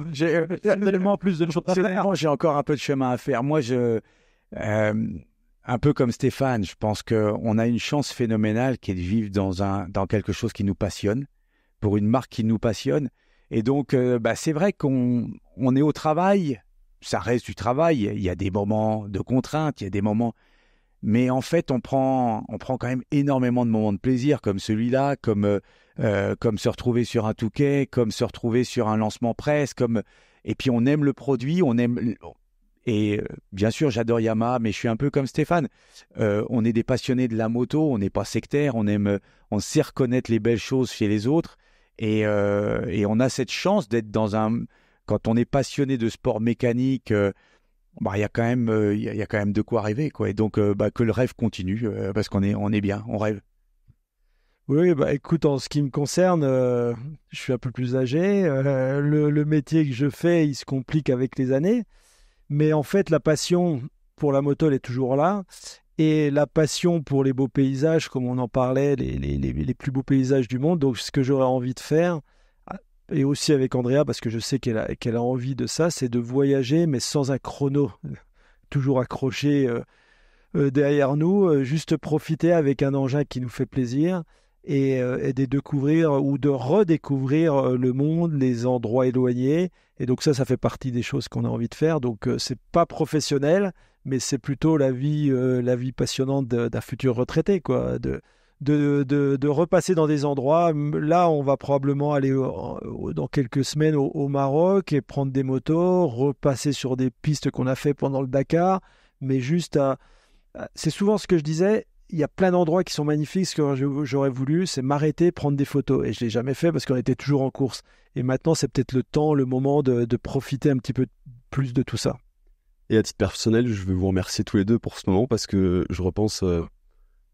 tellement plus de choses à faire. Moi, j'ai encore un peu de chemin à faire. Moi, un peu comme Stéphane, je pense qu'on a une chance phénoménale qui est de vivre dans quelque chose qui nous passionne, pour une marque qui nous passionne. Et donc, c'est vrai qu'on est au travail. Ça reste du travail. Il y a des moments de contrainte, il y a des moments... Mais en fait, on prend quand même énormément de moments de plaisir, comme celui-là, comme se retrouver sur un Touquet, comme se retrouver sur un lancement presse, et puis on aime le produit, bien sûr, j'adore Yamaha, mais je suis un peu comme Stéphane. On est des passionnés de la moto, on n'est pas sectaire, on sait reconnaître les belles choses chez les autres, et on a cette chance d'être quand on est passionné de sport mécanique. Il y a quand même de quoi rêver, quoi. Et donc, que le rêve continue, parce qu'on est bien, on rêve. Oui, écoute, en ce qui me concerne, je suis un peu plus âgé. Le métier que je fais, il se complique avec les années. Mais en fait, la passion pour la moto, elle est toujours là. Et la passion pour les beaux paysages, comme on en parlait, les plus beaux paysages du monde. Donc, ce que j'aurais envie de faire, et aussi avec Andrea, parce que je sais qu'elle a envie de ça, c'est de voyager, mais sans un chrono, toujours accroché derrière nous, juste profiter avec un engin qui nous fait plaisir et de découvrir ou de redécouvrir le monde, les endroits éloignés. Et donc ça fait partie des choses qu'on a envie de faire. Donc c'est pas professionnel, mais c'est plutôt la vie passionnante d'un futur retraité, quoi. De repasser dans des endroits. Là, on va probablement aller dans quelques semaines au Maroc et prendre des motos, repasser sur des pistes qu'on a fait pendant le Dakar, mais c'est souvent ce que je disais. Il y a plein d'endroits qui sont magnifiques. Ce que j'aurais voulu, c'est m'arrêter, prendre des photos. Et je ne l'ai jamais fait parce qu'on était toujours en course. Et maintenant, c'est peut-être le moment de profiter un petit peu plus de tout ça. Et à titre personnel, je veux vous remercier tous les deux pour ce moment parce que je repense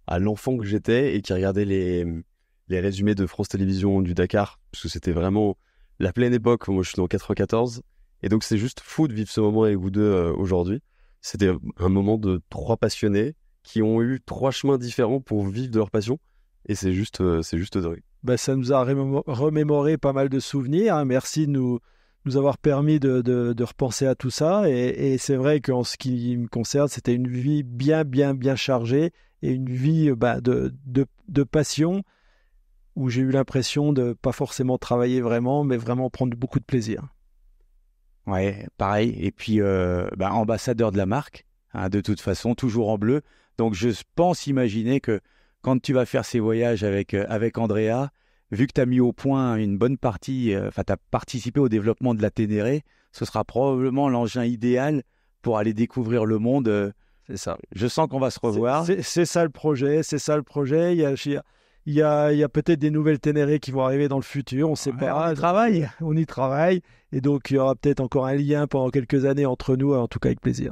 à l'enfant que j'étais et qui regardait les résumés de France Télévisions du Dakar, parce que c'était vraiment la pleine époque. Moi, je suis né en 94. Et donc, c'est juste fou de vivre ce moment avec vous deux aujourd'hui. C'était un moment de 3 passionnés qui ont eu 3 chemins différents pour vivre de leur passion. Et c'est juste dingue. Ça nous a remémoré pas mal de souvenirs. Hein. Merci de nous avoir permis de repenser à tout ça. Et c'est vrai qu'en ce qui me concerne, c'était une vie bien, bien, bien chargée et une vie de passion où j'ai eu l'impression de pas forcément travailler vraiment, mais vraiment prendre beaucoup de plaisir. Ouais, pareil. Et puis, ambassadeur de la marque, hein, de toute façon, toujours en bleu. Donc, je pense imaginer que quand tu vas faire ces voyages avec Andrea, vu que tu as mis au point une bonne partie, tu as participé au développement de la Ténéré, ce sera probablement l'engin idéal pour aller découvrir le monde. C'est ça. Je sens qu'on va se revoir. C'est ça le projet. Il y a peut-être des nouvelles Ténéré qui vont arriver dans le futur. On ne sait pas. On y travaille. Et donc, il y aura peut-être encore un lien pendant quelques années entre nous, en tout cas avec plaisir.